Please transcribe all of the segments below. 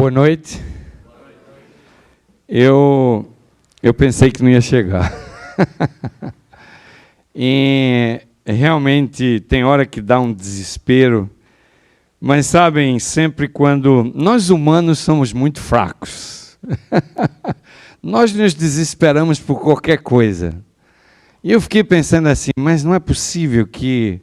Boa noite. Eu pensei que não ia chegar. E realmente tem hora que dá um desespero. Mas sabem, sempre quando... Nós humanos somos muito fracos. Nós nos desesperamos por qualquer coisa. E eu fiquei pensando assim, mas não é possível que...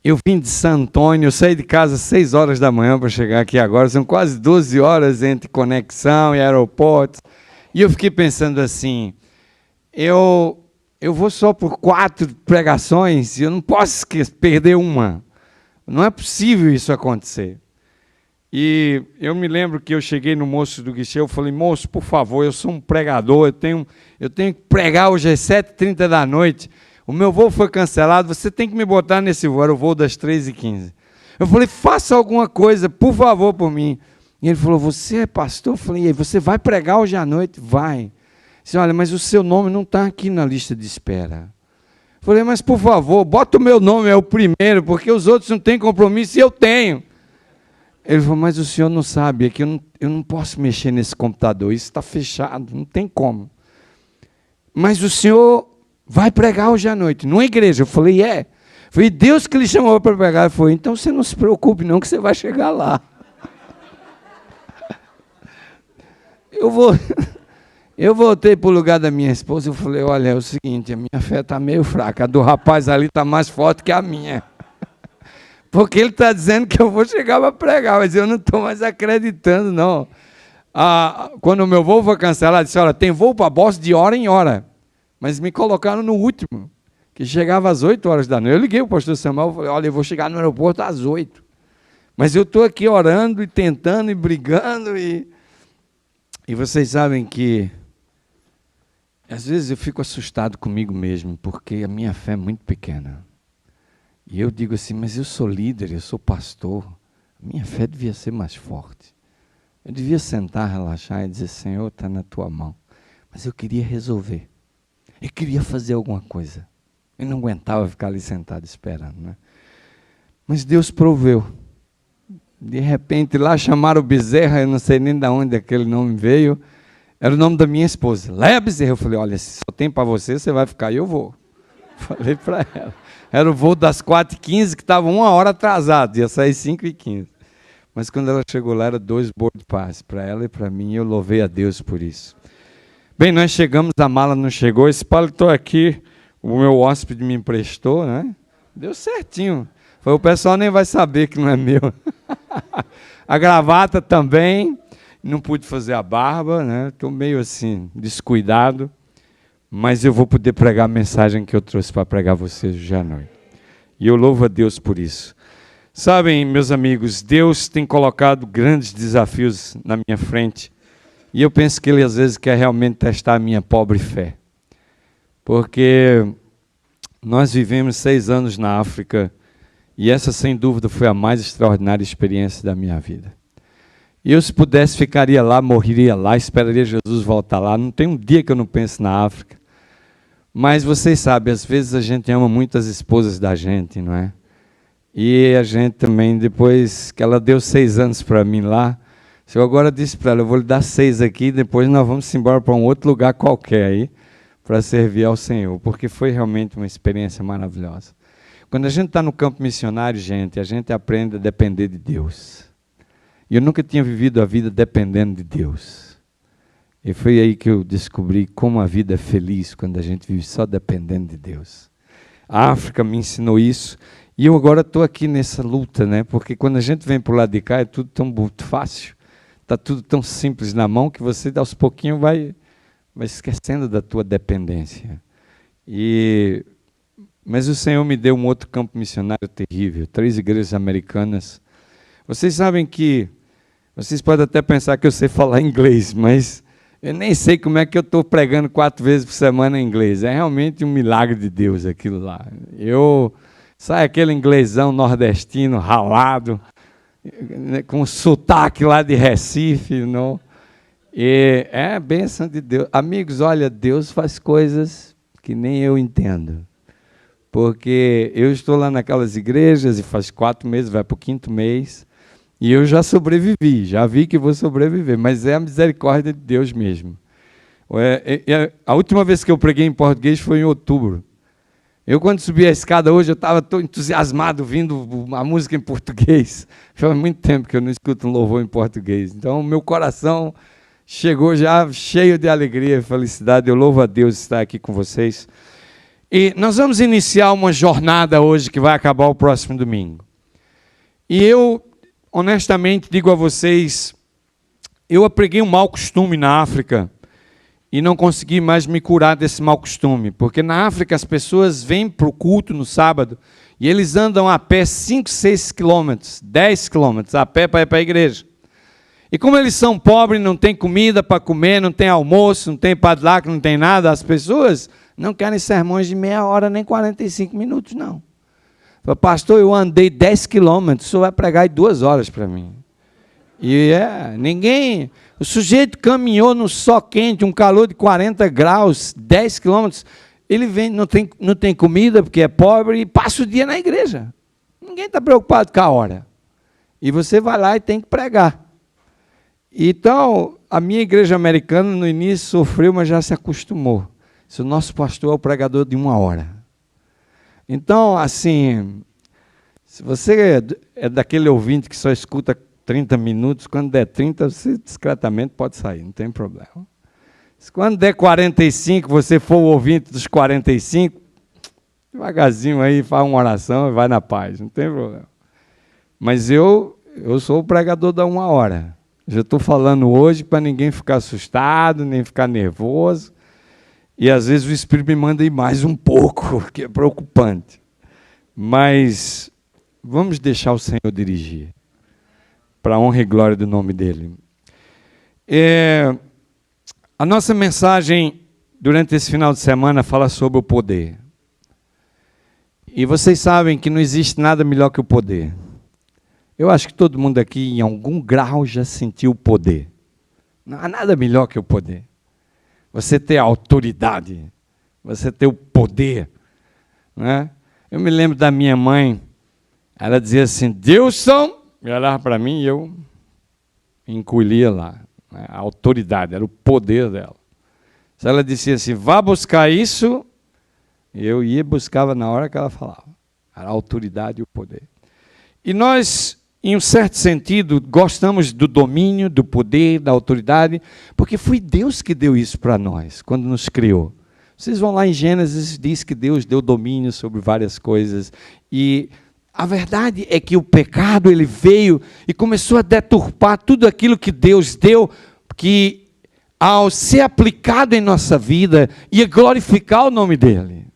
Eu vim de San Antônio, eu saí de casa às 6 horas da manhã para chegar aqui agora, são quase 12 horas entre conexão e aeroporto. E eu fiquei pensando assim, eu vou só por 4 pregações e eu não posso perder uma. Não é possível isso acontecer. E eu me lembro que eu cheguei no moço do guichê, eu falei, moço, por favor, eu sou um pregador, eu tenho que pregar hoje às 7h30 da noite. O meu voo foi cancelado, você tem que me botar nesse voo, era o voo das 3h15. Eu falei, faça alguma coisa, por favor, por mim. E ele falou, você é pastor? Eu falei, e aí, você vai pregar hoje à noite? Vai. Ele disse, olha, mas o seu nome não está aqui na lista de espera. Eu falei, mas por favor, bota o meu nome, é o primeiro, porque os outros não têm compromisso e eu tenho. Ele falou, mas o senhor não sabe, é que eu não posso mexer nesse computador, isso está fechado, não tem como. Mas o senhor... vai pregar hoje à noite, numa igreja. Eu falei, é. Foi Deus que lhe chamou para pregar. Ele falou, então você não se preocupe não, que você vai chegar lá. Eu voltei para o lugar da minha esposa, eu falei, olha, é o seguinte, a minha fé está meio fraca, a do rapaz ali está mais forte que a minha. Porque ele está dizendo que eu vou chegar para pregar, mas eu não estou mais acreditando, não. Quando o meu voo foi cancelado, disse, olha, tem voo para Boston de hora em hora. Mas me colocaram no último, que chegava às 8 horas da noite. Eu liguei para o pastor Samuel e falei, olha, eu vou chegar no aeroporto às 8. Mas eu estou aqui orando e tentando e brigando. E vocês sabem que, às vezes eu fico assustado comigo mesmo, porque a minha fé é muito pequena. E eu digo assim, mas eu sou líder, eu sou pastor. A minha fé devia ser mais forte. Eu devia sentar, relaxar e dizer, Senhor, está na tua mão. Mas eu queria resolver. Eu queria fazer alguma coisa. Eu não aguentava ficar ali sentado esperando, né? Mas Deus proveu. De repente, lá chamaram o Bezerra, eu não sei nem de onde aquele nome veio. Era o nome da minha esposa. Léa Bezerra. Eu falei, olha, se só tem para você, você vai ficar e eu vou. Falei para ela. Era o voo das 4h15, que estava 1 hora atrasado. Ia sair 5h15. Mas quando ela chegou lá, era 2 board pass para ela e para mim. E eu louvei a Deus por isso. Bem, nós chegamos, a mala não chegou, esse paletó aqui, o meu hóspede me emprestou, né? Deu certinho. O pessoal nem vai saber que não é meu. A gravata também, não pude fazer a barba, né? Estou meio assim, descuidado, mas eu vou poder pregar a mensagem que eu trouxe para pregar vocês hoje à noite. E eu louvo a Deus por isso. Sabem, meus amigos, Deus tem colocado grandes desafios na minha frente. E eu penso que Ele às vezes quer realmente testar a minha pobre fé. Porque nós vivemos 6 anos na África e essa sem dúvida foi a mais extraordinária experiência da minha vida. E eu se pudesse ficaria lá, morreria lá, esperaria Jesus voltar lá. Não tem um dia que eu não pense na África. Mas vocês sabem, às vezes a gente ama muito as esposas da gente, não é? E a gente também, depois que ela deu 6 anos para mim lá, eu agora disse para ela, eu vou lhe dar 6 aqui, depois nós vamos embora para um outro lugar qualquer aí, para servir ao Senhor, porque foi realmente uma experiência maravilhosa. Quando a gente está no campo missionário, gente, a gente aprende a depender de Deus. E eu nunca tinha vivido a vida dependendo de Deus. E foi aí que eu descobri como a vida é feliz, quando a gente vive só dependendo de Deus. A África me ensinou isso, e eu agora estou aqui nessa luta, né? Porque quando a gente vem para o lado de cá, é tudo tão muito fácil. Está tudo tão simples na mão que você, aos pouquinhos, vai esquecendo da tua dependência. Mas o Senhor me deu um outro campo missionário terrível, 3 igrejas americanas. Vocês sabem que, vocês podem até pensar que eu sei falar inglês, mas eu nem sei como é que eu estou pregando 4 vezes por semana em inglês. É realmente um milagre de Deus aquilo lá. Sai aquele inglesão nordestino, ralado, com sotaque lá de Recife, não? E é a bênção de Deus. Amigos, olha, Deus faz coisas que nem eu entendo. Porque eu estou lá naquelas igrejas e faz 4 meses, vai para o 5º mês, E eu já sobrevivi, já vi que vou sobreviver, mas é a misericórdia de Deus mesmo. A última vez que eu preguei em português foi em outubro. Eu, quando subi a escada hoje, eu estava tão entusiasmado vindo a música em português. Faz muito tempo que eu não escuto um louvor em português. Então, o meu coração chegou já cheio de alegria e felicidade. Eu louvo a Deus estar aqui com vocês. E nós vamos iniciar uma jornada hoje que vai acabar o próximo domingo. E eu, honestamente, digo a vocês, eu preguei um mau costume na África e não consegui mais me curar desse mau costume, porque na África as pessoas vêm para o culto no sábado e eles andam a pé 5, 6 quilômetros, 10 quilômetros a pé para ir para a igreja. E como eles são pobres, não tem comida para comer, não tem almoço, não tem padlac, não tem nada, as pessoas não querem sermões de meia hora nem 45 minutos, não. Fala, pastor, eu andei 10 quilômetros, o senhor vai pregar em 2 horas para mim. E ninguém... O sujeito caminhou no sol quente, um calor de 40 graus, 10 quilômetros. Ele vem, não tem comida porque é pobre e passa o dia na igreja. Ninguém está preocupado com a hora. E você vai lá e tem que pregar. Então, a minha igreja americana no início sofreu, mas já se acostumou. O nosso pastor é o pregador de 1 hora. Então, assim, se você é daquele ouvinte que só escuta 30 minutos, quando der 30, você discretamente pode sair, não tem problema. Se quando der 45, você for o ouvinte dos 45, devagarzinho aí, faz uma oração e vai na paz, não tem problema. Mas eu sou o pregador da 1 hora. Já estou falando hoje para ninguém ficar assustado, nem ficar nervoso. E às vezes o Espírito me manda ir mais um pouco, que é preocupante. Mas vamos deixar o Senhor dirigir, para a honra e glória do nome dEle. A nossa mensagem durante esse final de semana fala sobre o poder. E vocês sabem que não existe nada melhor que o poder. Eu acho que todo mundo aqui, em algum grau, já sentiu o poder. Não há nada melhor que o poder. Você ter a autoridade, você ter o poder. Né? Eu me lembro da minha mãe, ela dizia assim, Deusson, e olhava para mim e eu encolhia lá. Né? A autoridade, era o poder dela. Se ela dizia assim, vá buscar isso, eu ia e buscava na hora que ela falava. Era a autoridade e o poder. E nós, em um certo sentido, gostamos do domínio, do poder, da autoridade, porque foi Deus que deu isso para nós, quando nos criou. Vocês vão lá em Gênesis, diz que Deus deu domínio sobre várias coisas. E a verdade é que o pecado, ele veio e começou a deturpar tudo aquilo que Deus deu, que ao ser aplicado em nossa vida, ia glorificar o nome dEle.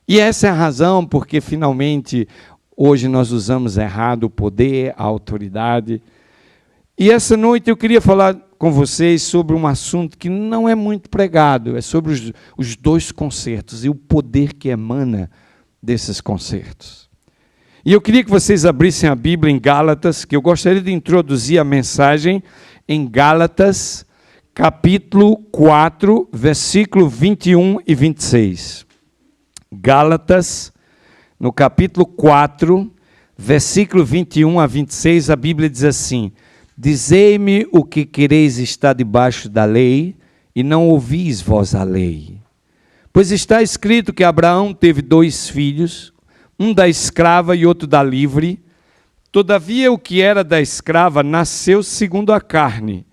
E essa é a razão porque, finalmente, hoje nós usamos errado o poder, a autoridade. E essa noite eu queria falar com vocês sobre um assunto que não é muito pregado, é sobre os 2 concertos e o poder que emana desses concertos. E eu queria que vocês abrissem a Bíblia em Gálatas, que eu gostaria de introduzir a mensagem em Gálatas, capítulo 4, versículo 21 e 26. Gálatas, no capítulo 4, versículo 21 a 26, a Bíblia diz assim, dizei-me o que quereis estar debaixo da lei, e não ouvis vós a lei. Pois está escrito que Abraão teve 2 filhos, um da escrava e outro da livre. Todavia o que era da escrava nasceu segundo a carne,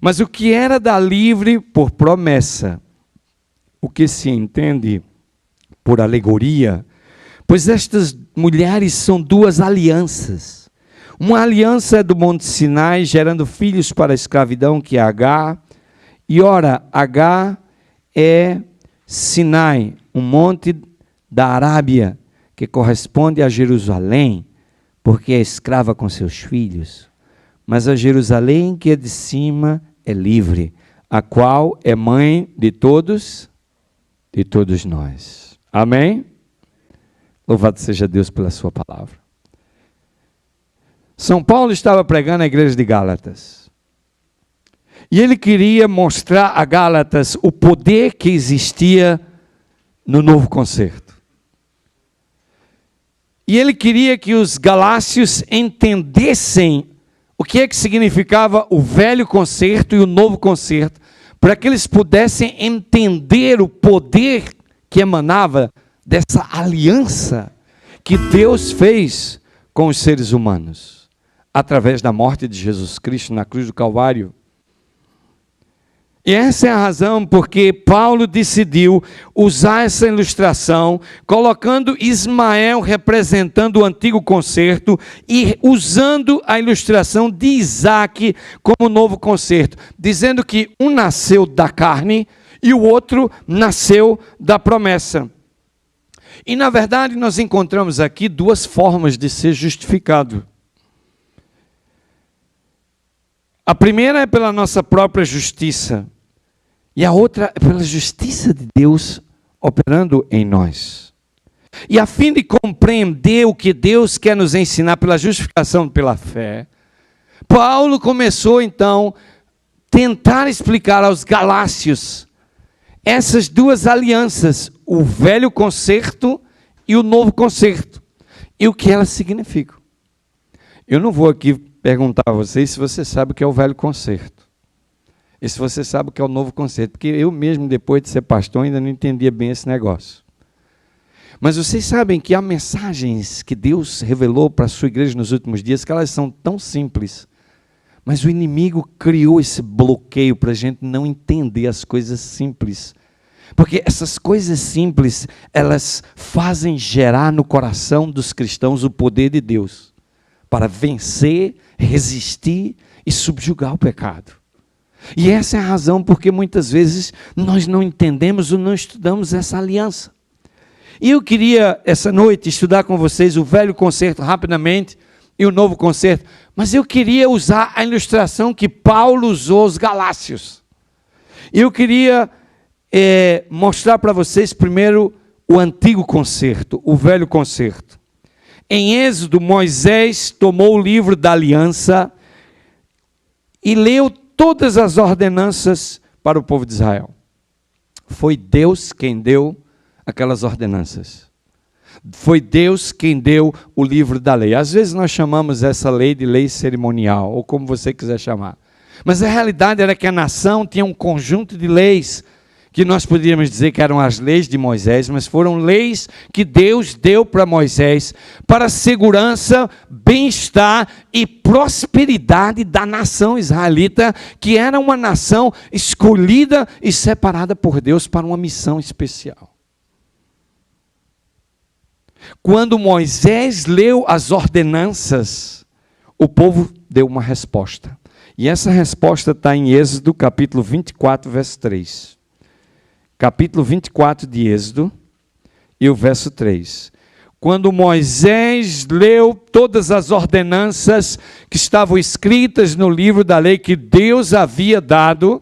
mas o que era da livre por promessa. O que se entende por alegoria, pois estas mulheres são 2 alianças. Uma aliança é do Monte Sinai, gerando filhos para a escravidão, que é Agar. E ora, Agar é Sinai, um monte da Arábia, que corresponde a Jerusalém, porque é escrava com seus filhos. Mas a Jerusalém que é de cima é livre, a qual é mãe de todos nós. Amém? Louvado seja Deus pela sua palavra. São Paulo estava pregando à igreja de Gálatas. E ele queria mostrar a Gálatas o poder que existia no novo concerto. E ele queria que os galácios entendessem o que é que significava o velho concerto e o novo concerto, para que eles pudessem entender o poder que emanava dessa aliança que Deus fez com os seres humanos, através da morte de Jesus Cristo na cruz do Calvário. E essa é a razão porque Paulo decidiu usar essa ilustração, colocando Ismael representando o antigo concerto e usando a ilustração de Isaac como novo concerto, dizendo que um nasceu da carne e o outro nasceu da promessa. E na verdade nós encontramos aqui duas formas de ser justificado. A primeira é pela nossa própria justiça. E a outra é pela justiça de Deus operando em nós. E a fim de compreender o que Deus quer nos ensinar pela justificação pela fé, Paulo começou então a tentar explicar aos galácios essas duas alianças, o velho concerto e o novo concerto, e o que elas significam. Eu não vou aqui perguntar a vocês se você sabe o que é o velho concerto. E se você sabe o que é o novo concerto, porque eu mesmo, depois de ser pastor, ainda não entendia bem esse negócio. Mas vocês sabem que há mensagens que Deus revelou para a sua igreja nos últimos dias, que elas são tão simples, mas o inimigo criou esse bloqueio para a gente não entender as coisas simples. Porque essas coisas simples, elas fazem gerar no coração dos cristãos o poder de Deus, para vencer, resistir e subjugar o pecado. E essa é a razão porque muitas vezes nós não entendemos ou não estudamos essa aliança. E eu queria essa noite estudar com vocês o velho concerto rapidamente e o novo concerto, mas eu queria usar a ilustração que Paulo usou aos Galácios. Eu queria mostrar para vocês primeiro o antigo concerto, o velho concerto. Em Êxodo, Moisés tomou o livro da aliança e leu todas as ordenanças para o povo de Israel. Foi Deus quem deu aquelas ordenanças. Foi Deus quem deu o livro da lei. Às vezes nós chamamos essa lei de lei cerimonial, ou como você quiser chamar. Mas a realidade era que a nação tinha um conjunto de leis, que nós poderíamos dizer que eram as leis de Moisés, mas foram leis que Deus deu para Moisés para segurança, bem-estar e prosperidade da nação israelita, que era uma nação escolhida e separada por Deus para uma missão especial. Quando Moisés leu as ordenanças, o povo deu uma resposta. E essa resposta está em Êxodo capítulo 24, verso 3. Capítulo 24 de Êxodo, e o verso 3. Quando Moisés leu todas as ordenanças que estavam escritas no livro da lei que Deus havia dado,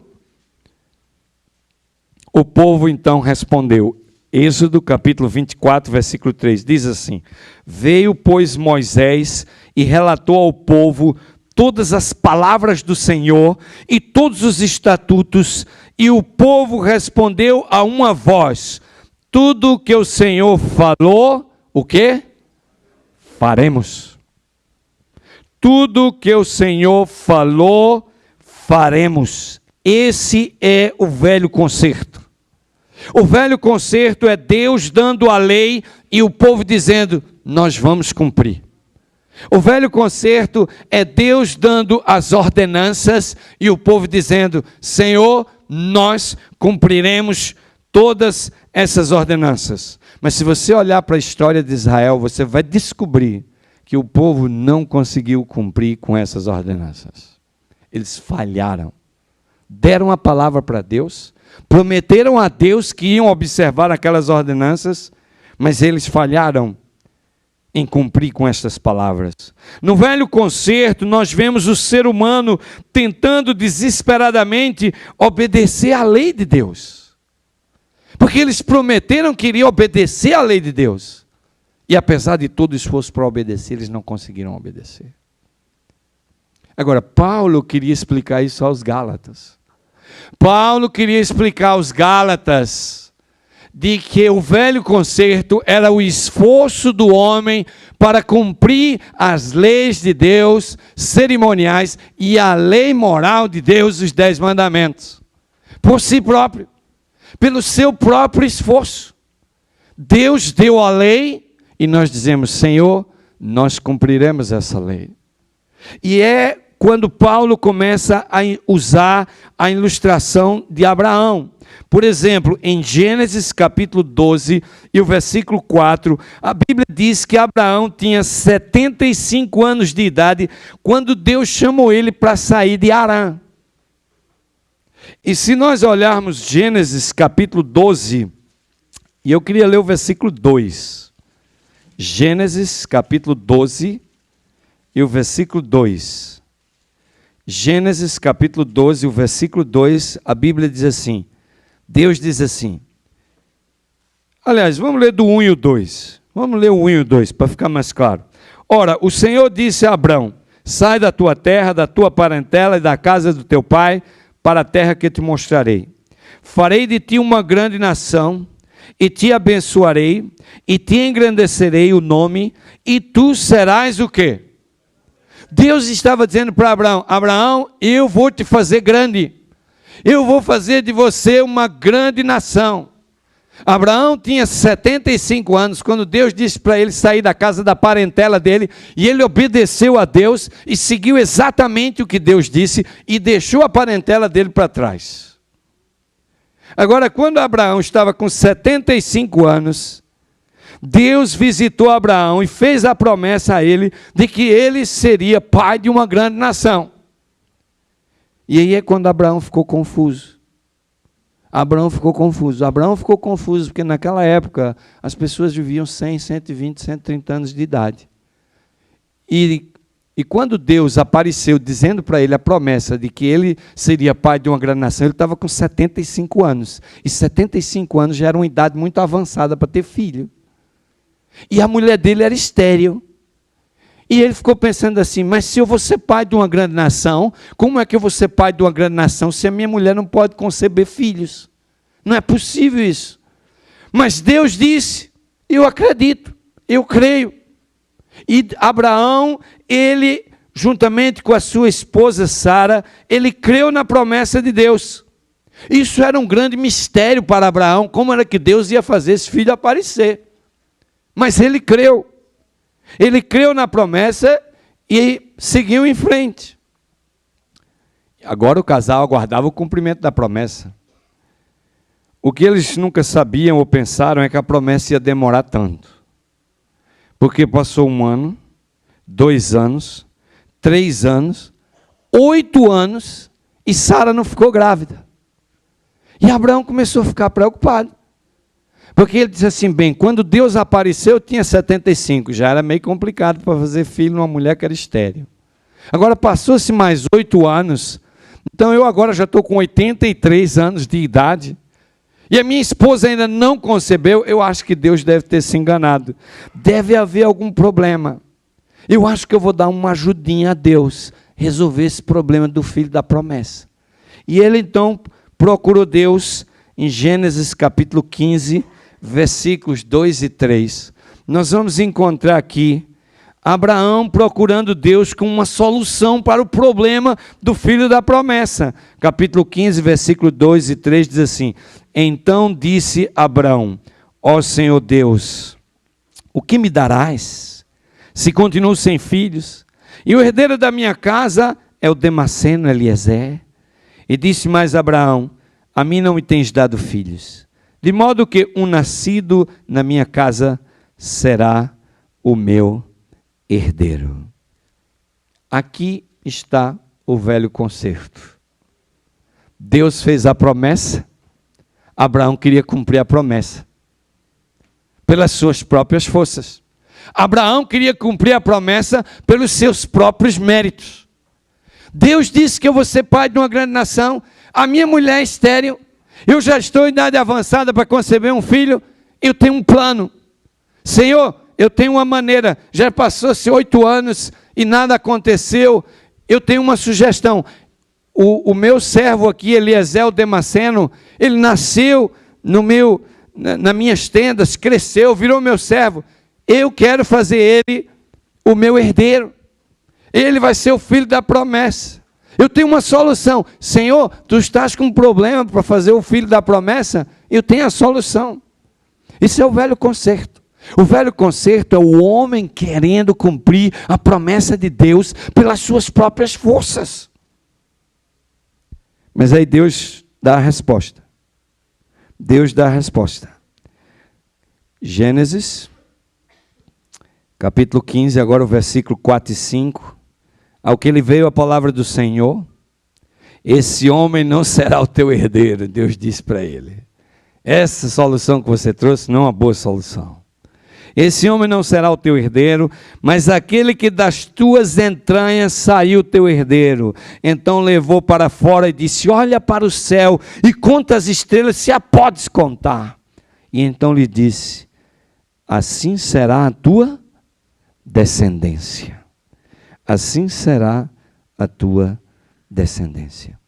o povo então respondeu. Êxodo capítulo 24, versículo 3, diz assim: Veio, pois, Moisés e relatou ao povo todas as palavras do Senhor e todos os estatutos, e o povo respondeu a uma voz: tudo o que o Senhor falou, o quê? Faremos. Tudo o que o Senhor falou, faremos. Esse é o velho concerto. O velho concerto é Deus dando a lei e o povo dizendo: nós vamos cumprir. O velho concerto é Deus dando as ordenanças e o povo dizendo: Senhor, nós cumpriremos todas essas ordenanças. Mas se você olhar para a história de Israel, você vai descobrir que o povo não conseguiu cumprir com essas ordenanças. Eles falharam. Deram a palavra para Deus, prometeram a Deus que iam observar aquelas ordenanças, mas eles falharam em cumprir com estas palavras. No velho concerto, nós vemos o ser humano tentando desesperadamente obedecer à lei de Deus. Porque eles prometeram que iriam obedecer à lei de Deus. E apesar de todo o esforço para obedecer, eles não conseguiram obedecer. Agora, Paulo queria explicar isso aos Gálatas. Paulo queria explicar aos Gálatas de que o velho concerto era o esforço do homem para cumprir as leis de Deus, cerimoniais, e a lei moral de Deus, os 10 mandamentos, por si próprio, pelo seu próprio esforço. Deus deu a lei e nós dizemos: Senhor, nós cumpriremos essa lei. E é quando Paulo começa a usar a ilustração de Abraão. Por exemplo, em Gênesis capítulo 12 e o versículo 4, a Bíblia diz que Abraão tinha 75 anos de idade quando Deus chamou ele para sair de Harã. E se nós olharmos Gênesis capítulo 12, e eu queria ler o versículo 2. Gênesis capítulo 12 e o versículo 2. Gênesis capítulo 12, o versículo 2, a Bíblia diz assim, Deus diz assim, aliás, vamos ler do 1 e o 2, vamos ler o 1 e o 2, para ficar mais claro. Ora, o Senhor disse a Abrão, sai da tua terra, da tua parentela e da casa do teu pai, para a terra que te mostrarei. Farei de ti uma grande nação, e te abençoarei, e te engrandecerei o nome, e tu serás o quê? Deus estava dizendo para Abraão, Abraão, eu vou te fazer grande, eu vou fazer de você uma grande nação. Abraão tinha 75 anos, quando Deus disse para ele sair da casa da parentela dele, e ele obedeceu a Deus, e seguiu exatamente o que Deus disse, e deixou a parentela dele para trás. Agora, quando Abraão estava com 75 anos, Deus visitou Abraão e fez a promessa a ele de que ele seria pai de uma grande nação. E aí é quando Abraão ficou confuso. Abraão ficou confuso porque naquela época as pessoas viviam 100, 120, 130 anos de idade. E quando Deus apareceu dizendo para ele a promessa de que ele seria pai de uma grande nação, ele estava com 75 anos. E 75 anos já era uma idade muito avançada para ter filho. E a mulher dele era estéril. E ele ficou pensando assim, mas se eu vou ser pai de uma grande nação, como é que eu vou ser pai de uma grande nação se a minha mulher não pode conceber filhos? Não é possível isso. Mas Deus disse, eu acredito, eu creio. E Abraão, ele, juntamente com a sua esposa Sara, ele creu na promessa de Deus. Isso era um grande mistério para Abraão, como era que Deus ia fazer esse filho aparecer. Mas ele creu na promessa e seguiu em frente. Agora o casal aguardava o cumprimento da promessa. O que eles nunca sabiam ou pensaram é que a promessa ia demorar tanto. Porque passou 1 ano, 2 anos, 3 anos, 8 anos, e Sara não ficou grávida. E Abraão começou a ficar preocupado. Porque ele disse assim, bem, quando Deus apareceu, eu tinha 75, já era meio complicado para fazer filho numa mulher que era estéril. Agora passou-se mais 8 anos, então eu agora já estou com 83 anos de idade, e a minha esposa ainda não concebeu. Eu acho que Deus deve ter se enganado, deve haver algum problema. Eu acho que eu vou dar uma ajudinha a Deus, resolver esse problema do filho da promessa. E ele então procurou Deus em Gênesis capítulo 15, versículos 2 e 3, nós vamos encontrar aqui Abraão procurando Deus com uma solução para o problema do filho da promessa. Capítulo 15, versículo 2 e 3 diz assim, então disse Abraão, ó Senhor Deus, o que me darás, se continuo sem filhos? E o herdeiro da minha casa é o Damasceno Eliezer. E disse mais Abraão, a mim não me tens dado filhos, de modo que um nascido na minha casa será o meu herdeiro. Aqui está o velho concerto. Deus fez a promessa, Abraão queria cumprir a promessa, pelas suas próprias forças. Abraão queria cumprir a promessa pelos seus próprios méritos. Deus disse que eu vou ser pai de uma grande nação, a minha mulher é estéril, eu já estou em idade avançada para conceber um filho, eu tenho um plano. Senhor, eu tenho uma maneira, já passou-se 8 anos e nada aconteceu, eu tenho uma sugestão. O meu servo aqui, Eliezer o Damasceno, ele nasceu no meu nas minhas tendas, cresceu, virou meu servo. Eu quero fazer ele o meu herdeiro. Ele vai ser o filho da promessa. Eu tenho uma solução. Senhor, tu estás com um problema para fazer o filho da promessa? Eu tenho a solução. Isso é o velho concerto. O velho concerto é o homem querendo cumprir a promessa de Deus pelas suas próprias forças. Mas aí Deus dá a resposta. Deus dá a resposta. Gênesis, capítulo 15, agora o versículo 4 e 5. Ao que lhe veio a palavra do Senhor, esse homem não será o teu herdeiro. Deus disse para ele. Essa solução que você trouxe não é uma boa solução. Esse homem não será o teu herdeiro, mas aquele que das tuas entranhas saiu teu herdeiro. Então levou para fora e disse, olha para o céu e conta as estrelas, se a podes contar. E então lhe disse, assim será a tua descendência. Assim será a tua descendência.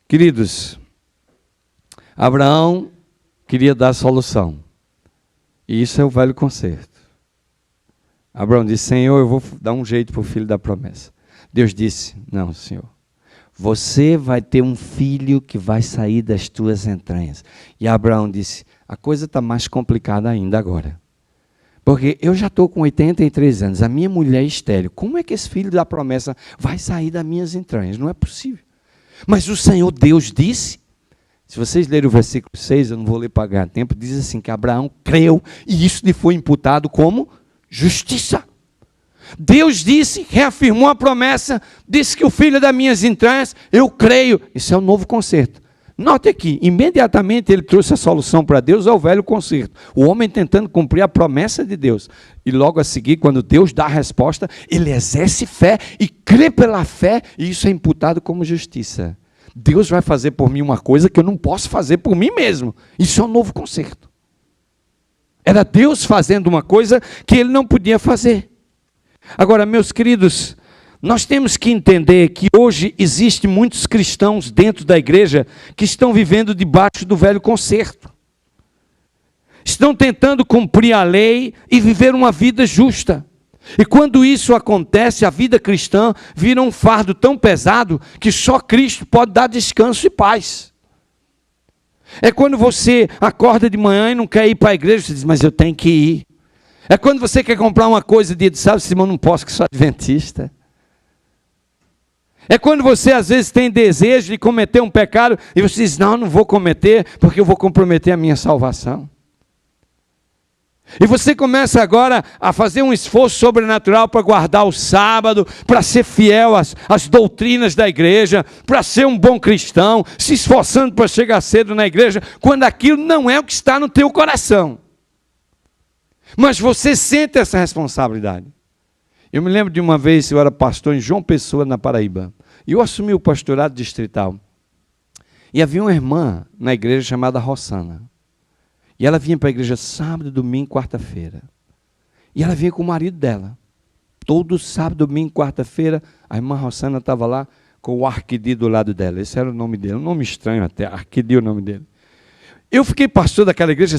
Queridos, Abraão queria dar solução. E isso é o velho concerto. Abraão disse, Senhor, eu vou dar um jeito para o filho da promessa. Deus disse, não, Senhor. Você vai ter um filho que vai sair das tuas entranhas. E Abraão disse, a coisa está mais complicada ainda agora. Porque eu já estou com 83 anos, a minha mulher é estéril. Como é que esse filho da promessa vai sair das minhas entranhas? Não é possível. Mas o Senhor Deus disse, se vocês lerem o versículo 6, eu não vou ler para ganhar tempo, diz assim que Abraão creu e isso lhe foi imputado como justiça. Deus disse, reafirmou a promessa, disse que o filho das minhas entranhas, eu creio. Isso é o novo concerto. Note aqui, imediatamente ele trouxe a solução para Deus ao velho concerto. O homem tentando cumprir a promessa de Deus. E logo a seguir, quando Deus dá a resposta, ele exerce fé e crê pela fé, e isso é imputado como justiça. Deus vai fazer por mim uma coisa que eu não posso fazer por mim mesmo. Isso é um novo concerto. Era Deus fazendo uma coisa que ele não podia fazer. Agora, meus queridos, nós temos que entender que hoje existem muitos cristãos dentro da igreja que estão vivendo debaixo do velho concerto. Estão tentando cumprir a lei e viver uma vida justa. E quando isso acontece, a vida cristã vira um fardo tão pesado que só Cristo pode dar descanso e paz. É quando você acorda de manhã e não quer ir para a igreja, você diz, mas eu tenho que ir. É quando você quer comprar uma coisa dia de sábado, você diz, mas eu não posso que sou adventista. É quando você às vezes tem desejo de cometer um pecado e você diz, não, não vou cometer porque eu vou comprometer a minha salvação. E você começa agora a fazer um esforço sobrenatural para guardar o sábado, para ser fiel às doutrinas da igreja, para ser um bom cristão, se esforçando para chegar cedo na igreja, quando aquilo não é o que está no teu coração. Mas você sente essa responsabilidade. Eu me lembro de uma vez, eu era pastor em João Pessoa, na Paraíba, e eu assumi o pastorado distrital. E havia uma irmã na igreja chamada Rosana. E ela vinha para a igreja sábado, domingo, quarta-feira. E ela vinha com o marido dela. Todo sábado, domingo, quarta-feira, a irmã Rosana estava lá com o Arquidi do lado dela. Esse era o nome dele, um nome estranho até, Arquidi é o nome dele. Eu fiquei pastor daquela igreja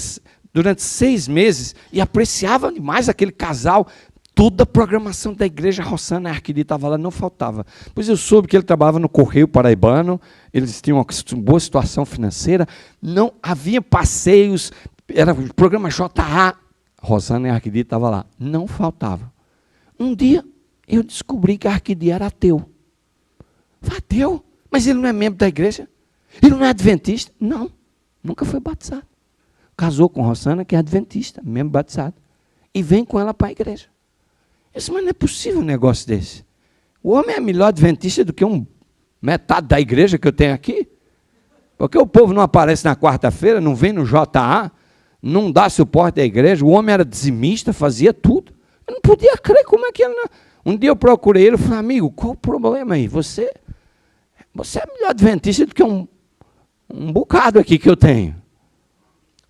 durante 6 meses e apreciava demais aquele casal. Toda a programação da igreja, Rosana e Arquidi estava lá, não faltava. Pois eu soube que ele trabalhava no Correio Paraibano, eles tinham uma boa situação financeira, não havia passeios, era o programa JA, Rosana e Arquidi estavam lá, não faltava. Um dia, eu descobri que Arquidi era ateu. Ateu? Mas ele não é membro da igreja? Ele não é adventista? Não, nunca foi batizado. Casou com Rosana, que é adventista, membro batizado, e vem com ela para a igreja. Eu disse, mas não é possível um negócio desse. O homem é melhor adventista do que metade da igreja que eu tenho aqui. Porque o povo não aparece na quarta-feira, não vem no JA, não dá suporte à igreja. O homem era dizimista, fazia tudo. Eu não podia crer como é que ele não... Um dia eu procurei ele e falei, amigo, qual o problema aí? Você é melhor adventista do que um bocado aqui que eu tenho.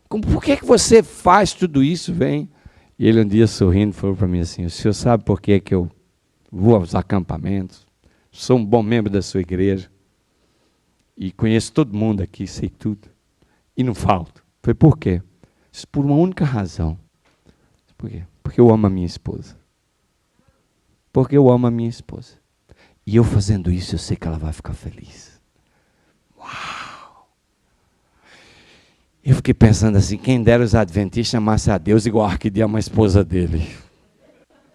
Por que você faz tudo isso, vem? E ele um dia sorrindo falou para mim assim, o senhor sabe por que eu vou aos acampamentos, sou um bom membro da sua igreja, e conheço todo mundo aqui, sei tudo, e não falto. Falei, por quê? Disse, por uma única razão. Por quê? Porque eu amo a minha esposa. Porque eu amo a minha esposa. E eu fazendo isso, eu sei que ela vai ficar feliz. Uau! Eu fiquei pensando assim, quem dera os adventistas amassem a Deus igual a Arquidia ama a esposa dele.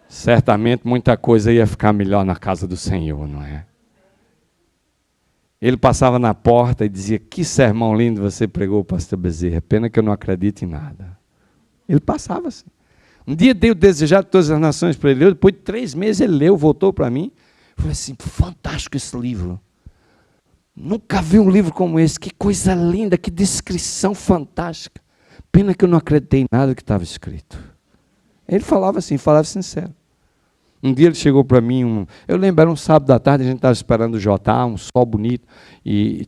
Certamente muita coisa ia ficar melhor na casa do Senhor, não é? Ele passava na porta e dizia, que sermão lindo você pregou, pastor Bezerra, pena que eu não acredito em nada. Ele passava assim. Um dia dei o Desejado de Todas as Nações para ele, depois de 3 meses ele leu, voltou para mim, falei assim, fantástico esse livro. Nunca vi um livro como esse, que coisa linda, que descrição fantástica. Pena que eu não acreditei em nada que estava escrito. Ele falava assim, falava sincero. Um dia ele chegou para mim, eu lembro, era um sábado à tarde, a gente estava esperando o Jotá, um sol bonito, e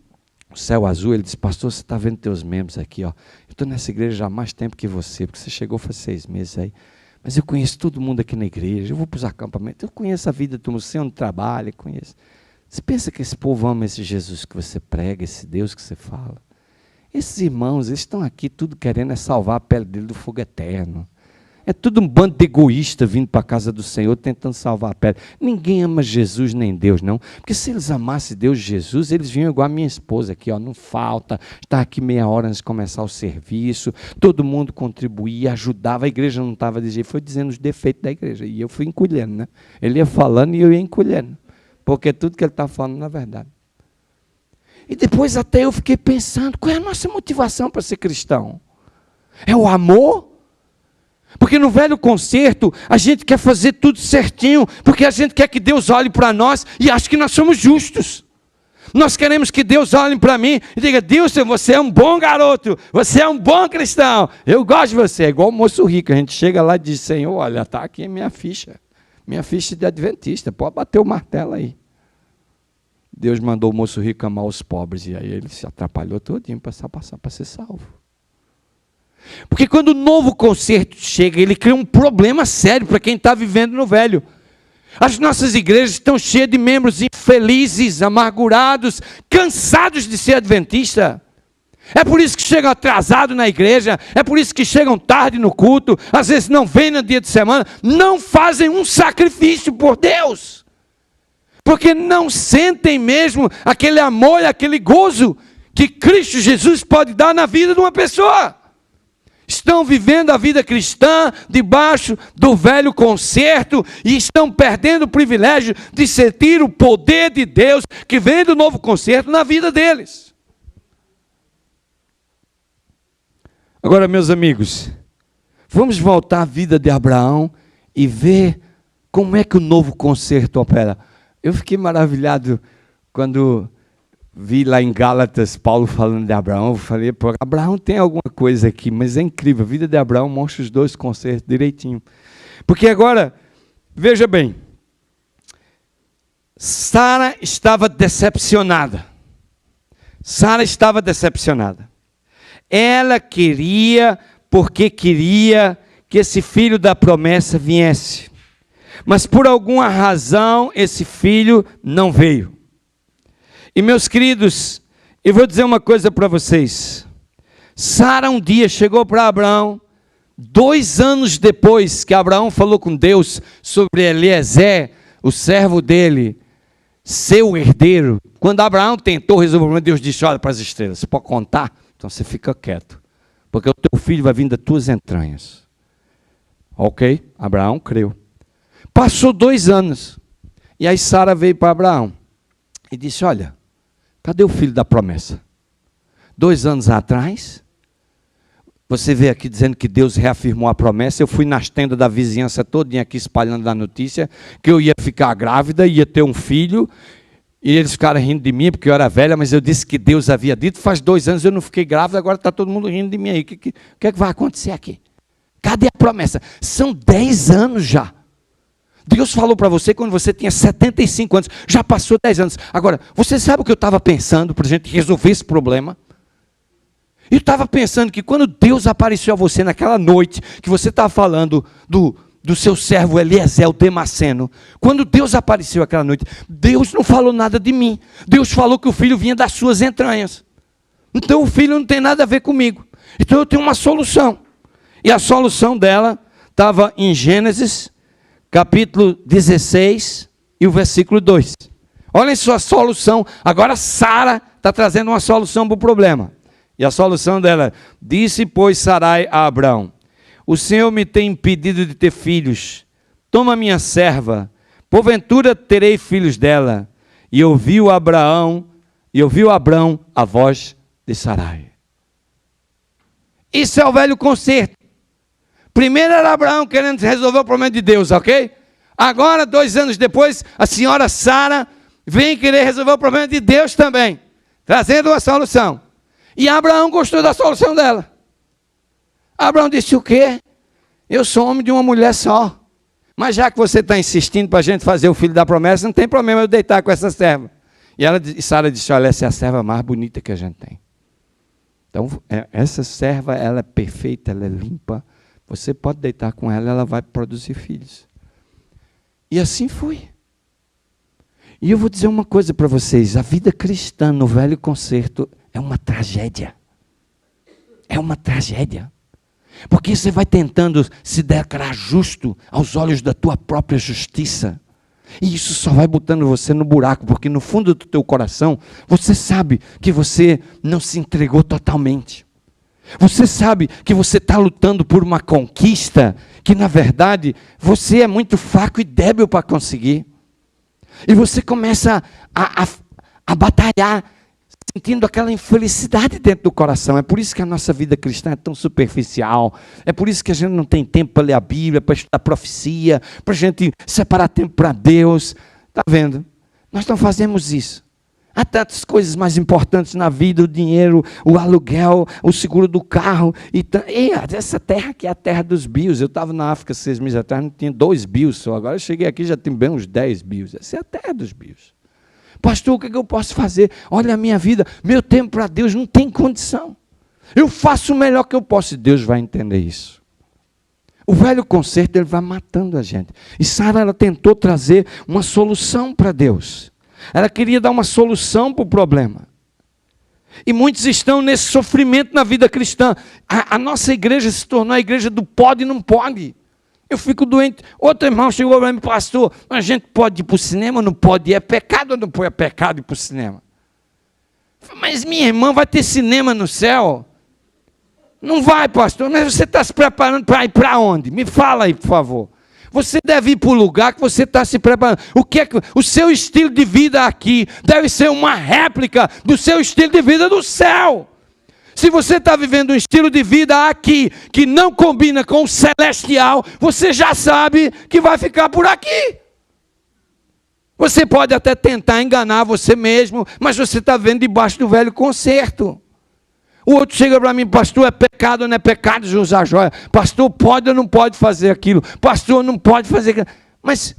o céu azul. Ele disse, pastor, você está vendo teus membros aqui, ó. Eu estou nessa igreja já há mais tempo que você, porque você chegou faz 6 meses aí, mas eu conheço todo mundo aqui na igreja, eu vou para os acampamentos, eu conheço a vida de todo mundo, você onde trabalha, conheço. Você pensa que esse povo ama esse Jesus que você prega, esse Deus que você fala? Esses irmãos, eles estão aqui tudo querendo é salvar a pele dele do fogo eterno. É tudo um bando de egoísta vindo para a casa do Senhor, tentando salvar a pele. Ninguém ama Jesus nem Deus, não. Porque se eles amassem Deus e Jesus, eles vinham igual a minha esposa aqui, ó, não falta, está aqui meia hora antes de começar o serviço, todo mundo contribuía, ajudava, a igreja não estava dizendo, foi dizendo os defeitos da igreja, e eu fui encolhendo, né? Ele ia falando e eu ia encolhendo, porque tudo que ele está falando não é verdade. E depois até eu fiquei pensando, qual é a nossa motivação para ser cristão? É o amor? Porque no velho concerto, a gente quer fazer tudo certinho, porque a gente quer que Deus olhe para nós e ache que nós somos justos. Nós queremos que Deus olhe para mim e diga, Deus, você é um bom garoto, você é um bom cristão, eu gosto de você. É igual o moço rico, a gente chega lá e diz, Senhor, olha, está aqui minha ficha de adventista, pode bater o martelo aí. Deus mandou o moço rico amar os pobres, e aí ele se atrapalhou todinho para ser salvo. Porque quando o novo concerto chega, ele cria um problema sério para quem está vivendo no velho. As nossas igrejas estão cheias de membros infelizes, amargurados, cansados de ser adventista. É por isso que chegam atrasados na igreja, é por isso que chegam tarde no culto, às vezes não vêm no dia de semana, não fazem um sacrifício por Deus. Porque não sentem mesmo aquele amor e aquele gozo que Cristo Jesus pode dar na vida de uma pessoa. Estão vivendo a vida cristã debaixo do velho concerto e estão perdendo o privilégio de sentir o poder de Deus que vem do novo concerto na vida deles. Agora, meus amigos, vamos voltar à vida de Abraão e ver como é que o novo concerto opera. Eu fiquei maravilhado quando vi lá em Gálatas, Paulo falando de Abraão. Eu falei, pô, Abraão tem alguma coisa aqui, mas é incrível. A vida de Abraão mostra os 2 concertos direitinho. Porque agora, veja bem, Sara estava decepcionada. Sara estava decepcionada. Ela queria, porque queria que esse filho da promessa viesse. Mas por alguma razão, esse filho não veio. E meus queridos, eu vou dizer uma coisa para vocês. Sara um dia chegou para Abraão, 2 anos depois que Abraão falou com Deus sobre Eliezer, o servo dele, ser o herdeiro. Quando Abraão tentou resolver o problema, Deus disse, olha para as estrelas, você pode contar? Então você fica quieto, porque o teu filho vai vir das tuas entranhas. Ok? Abraão creu. Passou 2 anos, e aí Sara veio para Abraão e disse, olha, cadê o filho da promessa? 2 anos atrás, você veio aqui dizendo que Deus reafirmou a promessa, eu fui nas tendas da vizinhança todinha aqui espalhando a notícia, que eu ia ficar grávida, ia ter um filho, e eles ficaram rindo de mim, porque eu era velha, mas eu disse que Deus havia dito, faz 2 anos eu não fiquei grávida, agora está todo mundo rindo de mim aí, o que é que vai acontecer aqui? Cadê a promessa? São 10 anos já. Deus falou para você quando você tinha 75 anos, já passou 10 anos. Agora, você sabe o que eu estava pensando para a gente resolver esse problema? Eu estava pensando que quando Deus apareceu a você naquela noite, que você estava falando do seu servo Eliezer, o Damasceno, quando Deus apareceu aquela noite, Deus não falou nada de mim. Deus falou que o filho vinha das suas entranhas. Então o filho não tem nada a ver comigo. Então eu tenho uma solução. E a solução dela estava em Gênesis, capítulo 16 e o versículo 2. Olhem sua solução. Agora Sara está trazendo uma solução para o problema. E a solução dela: disse, pois, Sarai a Abrão: o Senhor me tem impedido de ter filhos. Toma minha serva, porventura terei filhos dela. E ouviu Abrão a voz de Sarai. Isso é o velho concerto. Primeiro era Abraão querendo resolver o problema de Deus, ok? Agora, 2 anos depois, a senhora Sara vem querer resolver o problema de Deus também, trazendo uma solução. E Abraão gostou da solução dela. Abraão disse: o quê? Eu sou homem de uma mulher só. Mas já que você está insistindo para a gente fazer o filho da promessa, não tem problema eu deitar com essa serva. E Sara disse: olha, essa é a serva mais bonita que a gente tem. Então, essa serva, ela é perfeita, ela é limpa. Você pode deitar com ela, ela vai produzir filhos. E assim foi. E eu vou dizer uma coisa para vocês: a vida cristã no velho concerto é uma tragédia. É uma tragédia. Porque você vai tentando se declarar justo aos olhos da tua própria justiça. E isso só vai botando você no buraco, porque no fundo do teu coração, você sabe que você não se entregou totalmente. Você sabe que você está lutando por uma conquista que, na verdade, você é muito fraco e débil para conseguir. E você começa a batalhar, sentindo aquela infelicidade dentro do coração. É por isso que a nossa vida cristã é tão superficial. É por isso que a gente não tem tempo para ler a Bíblia, para estudar profecia, para a gente separar tempo para Deus. Está vendo? Nós não fazemos isso. Há tantas coisas mais importantes na vida: o dinheiro, o aluguel, o seguro do carro. E essa terra aqui é a terra dos bios. Eu estava na África 6 meses atrás, não tinha 2 bios só. Agora eu cheguei aqui, já tem bem uns 10 bios. Essa é a terra dos bios. Pastor, o que eu posso fazer? Olha a minha vida, meu tempo para Deus não tem condição. Eu faço o melhor que eu posso e Deus vai entender isso. O velho concerto, ele vai matando a gente. E Sara, ela tentou trazer uma solução para Deus. Ela queria dar uma solução para o problema. E muitos estão nesse sofrimento na vida cristã. A nossa igreja se tornou a igreja do pode e não pode. Eu fico doente. Outro irmão chegou para mim: pastor, a gente pode ir para o cinema? Não pode. É pecado ou não é pecado ir para o cinema? Mas minha irmã, vai ter cinema no céu? Não vai, pastor. Mas você está se preparando para ir para onde? Me fala aí, por favor. Você deve ir para o lugar que você está se preparando. O seu estilo de vida aqui deve ser uma réplica do seu estilo de vida do céu. Se você está vivendo um estilo de vida aqui que não combina com o celestial, você já sabe que vai ficar por aqui. Você pode até tentar enganar você mesmo, mas você está vendo debaixo do velho concerto. O outro chega para mim: pastor, é pecado ou não é pecado de usar joia? Pastor, pode ou não pode fazer aquilo? Pastor, não pode fazer aquilo. Mas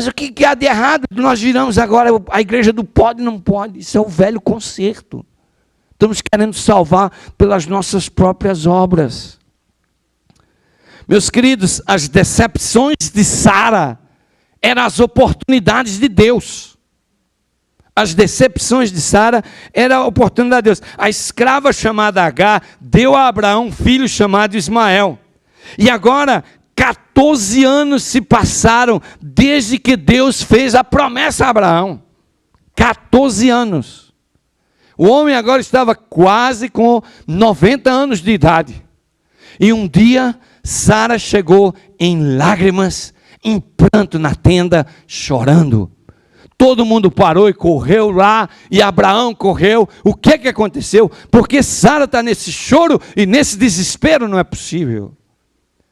o que há de errado? Nós viramos agora a igreja do pode e não pode. Isso é o velho concerto. Estamos querendo salvar pelas nossas próprias obras. Meus queridos, as decepções de Sara eram as oportunidades de Deus. As decepções de Sara eram a oportunidade de Deus. A escrava chamada Agar deu a Abraão um filho chamado Ismael. E agora, 14 anos se passaram desde que Deus fez a promessa a Abraão. 14 anos. O homem agora estava quase com 90 anos de idade. E um dia, Sara chegou em lágrimas, em pranto na tenda, chorando. Todo mundo parou e correu lá, e Abraão correu. O que aconteceu? Porque Sara está nesse choro e nesse desespero? Não é possível.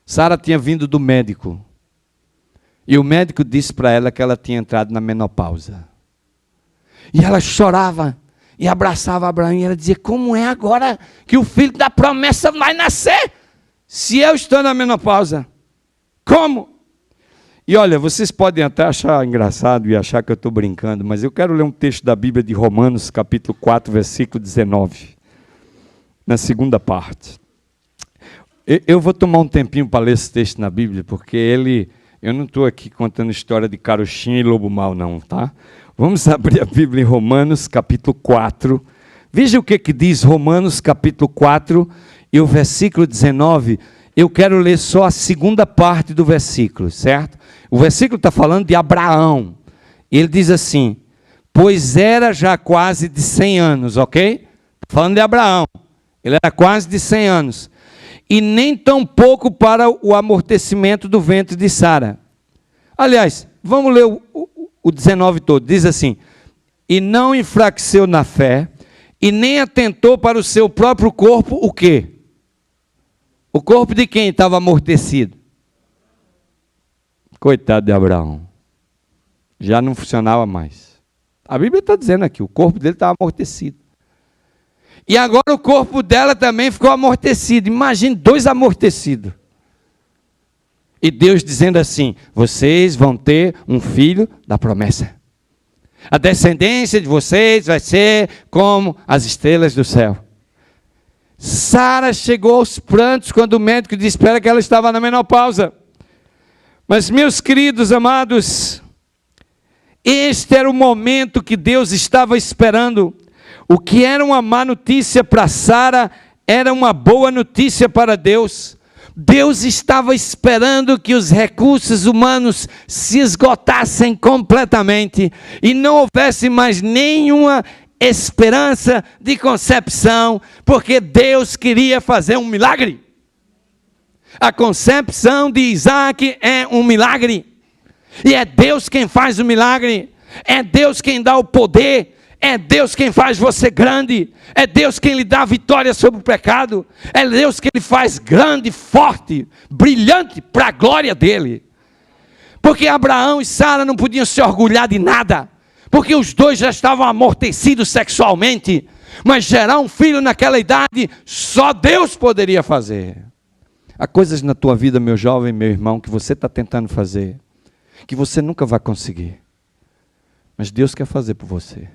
Sara tinha vindo do médico. E o médico disse para ela que ela tinha entrado na menopausa. E ela chorava e abraçava Abraão, e ela dizia: como é agora que o filho da promessa vai nascer, se eu estou na menopausa? Como? E olha, vocês podem até achar engraçado e achar que eu estou brincando, mas eu quero ler um texto da Bíblia de Romanos, capítulo 4, versículo 19, na segunda parte. Eu vou tomar um tempinho para ler esse texto na Bíblia, porque eu não estou aqui contando história de carochinha e lobo mau não, tá? Vamos abrir a Bíblia em Romanos, capítulo 4. Veja o que diz Romanos, capítulo 4, e o versículo 19, eu quero ler só a segunda parte do versículo, certo? O versículo está falando de Abraão. Ele diz assim, pois era já quase de 100 anos, ok? Falando de Abraão, ele era quase de 100 anos. E nem tão pouco para o amortecimento do ventre de Sara. Aliás, vamos ler o 19 todo, diz assim, e não enfraqueceu na fé, e nem atentou para o seu próprio corpo, o quê? O corpo de quem estava amortecido? Coitado de Abraão. Já não funcionava mais. A Bíblia está dizendo aqui, o corpo dele estava amortecido. E agora o corpo dela também ficou amortecido. Imagine 2 amortecidos. E Deus dizendo assim, vocês vão ter um filho da promessa. A descendência de vocês vai ser como as estrelas do céu. Sara chegou aos prantos quando o médico disse para ela que ela estava na menopausa. Mas, meus queridos amados, este era o momento que Deus estava esperando. O que era uma má notícia para Sara, era uma boa notícia para Deus. Deus estava esperando que os recursos humanos se esgotassem completamente e não houvesse mais nenhuma esperança de concepção, porque Deus queria fazer um milagre. A concepção de Isaac é um milagre, e é Deus quem faz o milagre, é Deus quem dá o poder, é Deus quem faz você grande, é Deus quem lhe dá a vitória sobre o pecado, é Deus que lhe faz grande, forte, brilhante para a glória dele. Porque Abraão e Sara não podiam se orgulhar de nada, porque os dois já estavam amortecidos sexualmente, mas gerar um filho naquela idade, só Deus poderia fazer. Há coisas na tua vida, meu jovem, meu irmão, que você está tentando fazer, que você nunca vai conseguir, mas Deus quer fazer por você.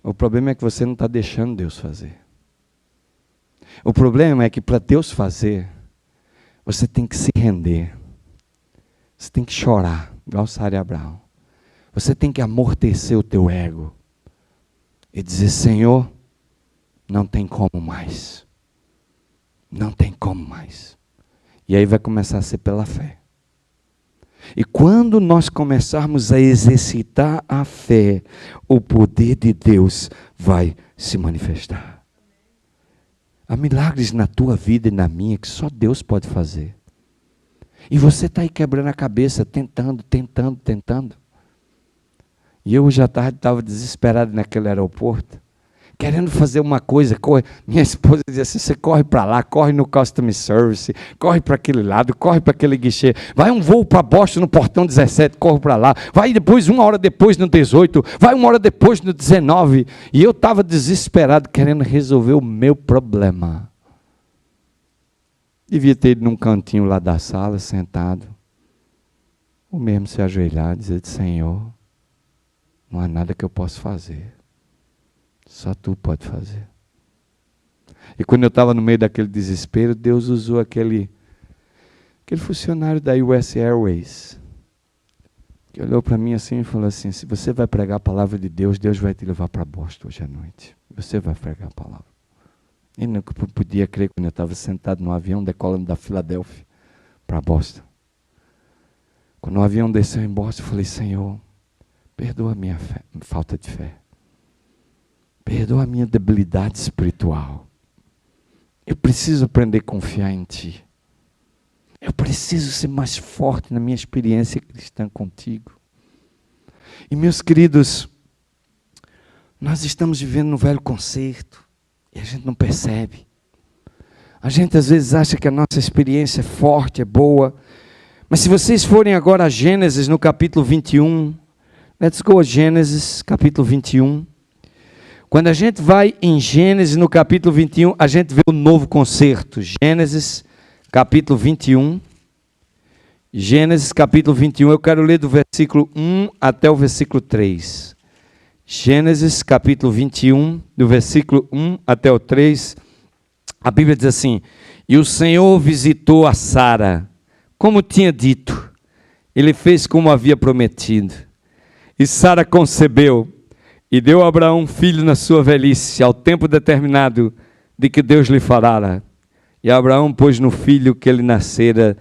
O problema é que você não está deixando Deus fazer. O problema é que para Deus fazer, você tem que se render, você tem que chorar, igual Sara e Abraão. Você tem que amortecer o teu ego e dizer, Senhor, não tem como mais. Não tem como mais. E aí vai começar a ser pela fé. E quando nós começarmos a exercitar a fé, o poder de Deus vai se manifestar. Há milagres na tua vida e na minha que só Deus pode fazer. E você está aí quebrando a cabeça, tentando. E eu hoje à tarde estava desesperado naquele aeroporto, querendo fazer uma coisa. Minha esposa dizia assim, você corre para lá, corre no Customer Service, corre para aquele lado, corre para aquele guichê, vai um voo para Boston no portão 17, corre para lá, vai depois, 1 hora depois no 18, vai 1 hora depois no 19, e eu estava desesperado, querendo resolver o meu problema. Devia ter ido num cantinho lá da sala, sentado, ou mesmo se ajoelhar e dizer, Senhor, não há nada que eu possa fazer. Só Tu pode fazer. E quando eu estava no meio daquele desespero, Deus usou aquele funcionário da US Airways, que olhou para mim assim e falou assim, se você vai pregar a palavra de Deus, Deus vai te levar para Boston hoje à noite. Você vai pregar a palavra. E não podia crer quando eu estava sentado no avião, decolando da Filadélfia para Boston. Quando o avião desceu em Boston, eu falei, Senhor, perdoa a minha falta de fé. Perdoa a minha debilidade espiritual. Eu preciso aprender a confiar em Ti. Eu preciso ser mais forte na minha experiência cristã contigo. E meus queridos, nós estamos vivendo no velho concerto e a gente não percebe. A gente às vezes acha que a nossa experiência é forte, é boa. Mas se vocês forem agora a Gênesis no capítulo 21, let's go a Gênesis capítulo 21. Quando a gente vai em Gênesis no capítulo 21, a gente vê o novo concerto. Gênesis capítulo 21. Gênesis capítulo 21, eu quero ler do versículo 1 até o versículo 3. Gênesis capítulo 21, do versículo 1 até o 3. A Bíblia diz assim, e o Senhor visitou a Sara, como tinha dito. Ele fez como havia prometido. E Sara concebeu e deu a Abraão um filho na sua velhice, ao tempo determinado de que Deus lhe falara. E Abraão pôs no filho que ele nascera,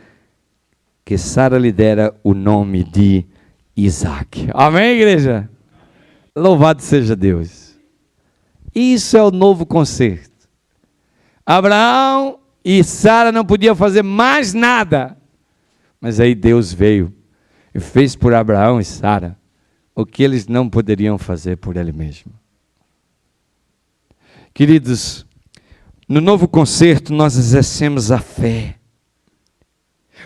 que Sara lhe dera, o nome de Isaque. Amém, igreja? Louvado seja Deus. Isso é o novo concerto. Abraão e Sara não podiam fazer mais nada. Mas aí Deus veio e fez por Abraão e Sara o que eles não poderiam fazer por ele mesmo. Queridos, no novo concerto nós exercemos a fé.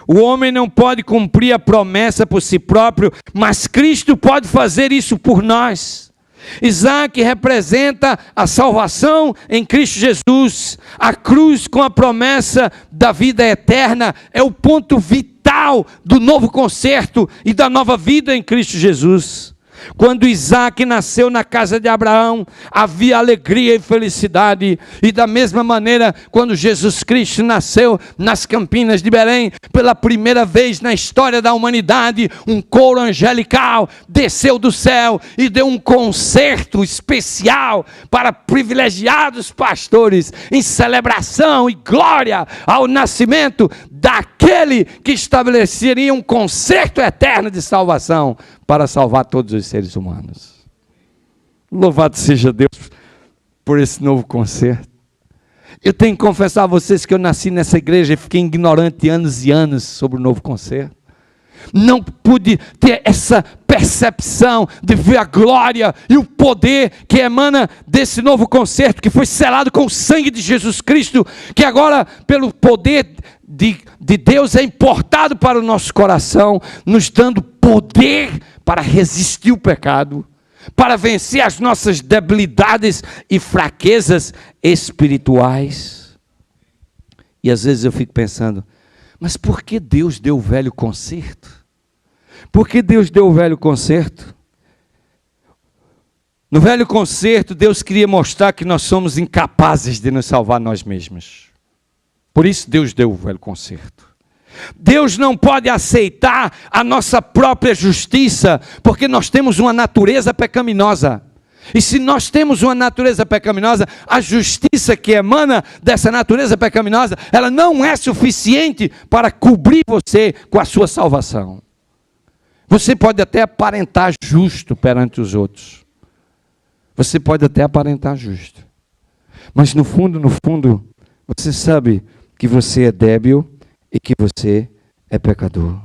O homem não pode cumprir a promessa por si próprio, mas Cristo pode fazer isso por nós. Isaque representa a salvação em Cristo Jesus. A cruz com a promessa da vida eterna é o ponto vital do novo concerto e da nova vida em Cristo Jesus. Quando Isaque nasceu na casa de Abraão, havia alegria e felicidade. E da mesma maneira, quando Jesus Cristo nasceu nas campinas de Belém, pela primeira vez na história da humanidade, um coro angelical desceu do céu e deu um concerto especial para privilegiados pastores, em celebração e glória ao nascimento daquele que estabeleceria um concerto eterno de salvação para salvar todos os seres humanos. Louvado seja Deus por esse novo concerto. Eu tenho que confessar a vocês que eu nasci nessa igreja e fiquei ignorante anos e anos sobre o novo concerto. Não pude ter essa percepção de ver a glória e o poder que emana desse novo concerto, que foi selado com o sangue de Jesus Cristo, que agora, pelo poder de Deus, é importado para o nosso coração, nos dando poder para resistir o pecado, para vencer as nossas debilidades e fraquezas espirituais. E às vezes eu fico pensando, mas por que Deus deu o velho concerto? Por que Deus deu o velho concerto? No velho concerto, Deus queria mostrar que nós somos incapazes de nos salvar nós mesmos. Por isso Deus deu o velho concerto. Deus não pode aceitar a nossa própria justiça, porque nós temos uma natureza pecaminosa. E se nós temos uma natureza pecaminosa, a justiça que emana dessa natureza pecaminosa, ela não é suficiente para cobrir você com a sua salvação. Você pode até aparentar justo perante os outros. Você pode até aparentar justo. Mas no fundo, você sabe que você é débil e que você é pecador.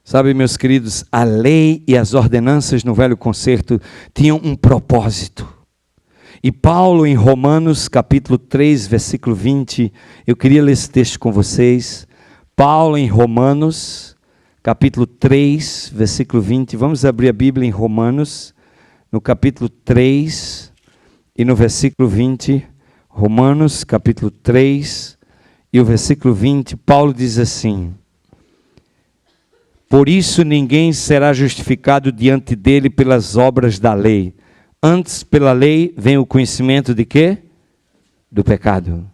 Sabe, meus queridos, a lei e as ordenanças no Velho Concerto tinham um propósito. E Paulo, em Romanos, capítulo 3, versículo 20, eu queria ler esse texto com vocês. Paulo, em Romanos, capítulo 3, versículo 20. Vamos abrir a Bíblia em Romanos, no capítulo 3 e no versículo 20. Romanos, capítulo 3 e o versículo 20. Paulo diz assim: por isso ninguém será justificado diante dele pelas obras da lei. Antes, pela lei, vem o conhecimento de quê? Do pecado.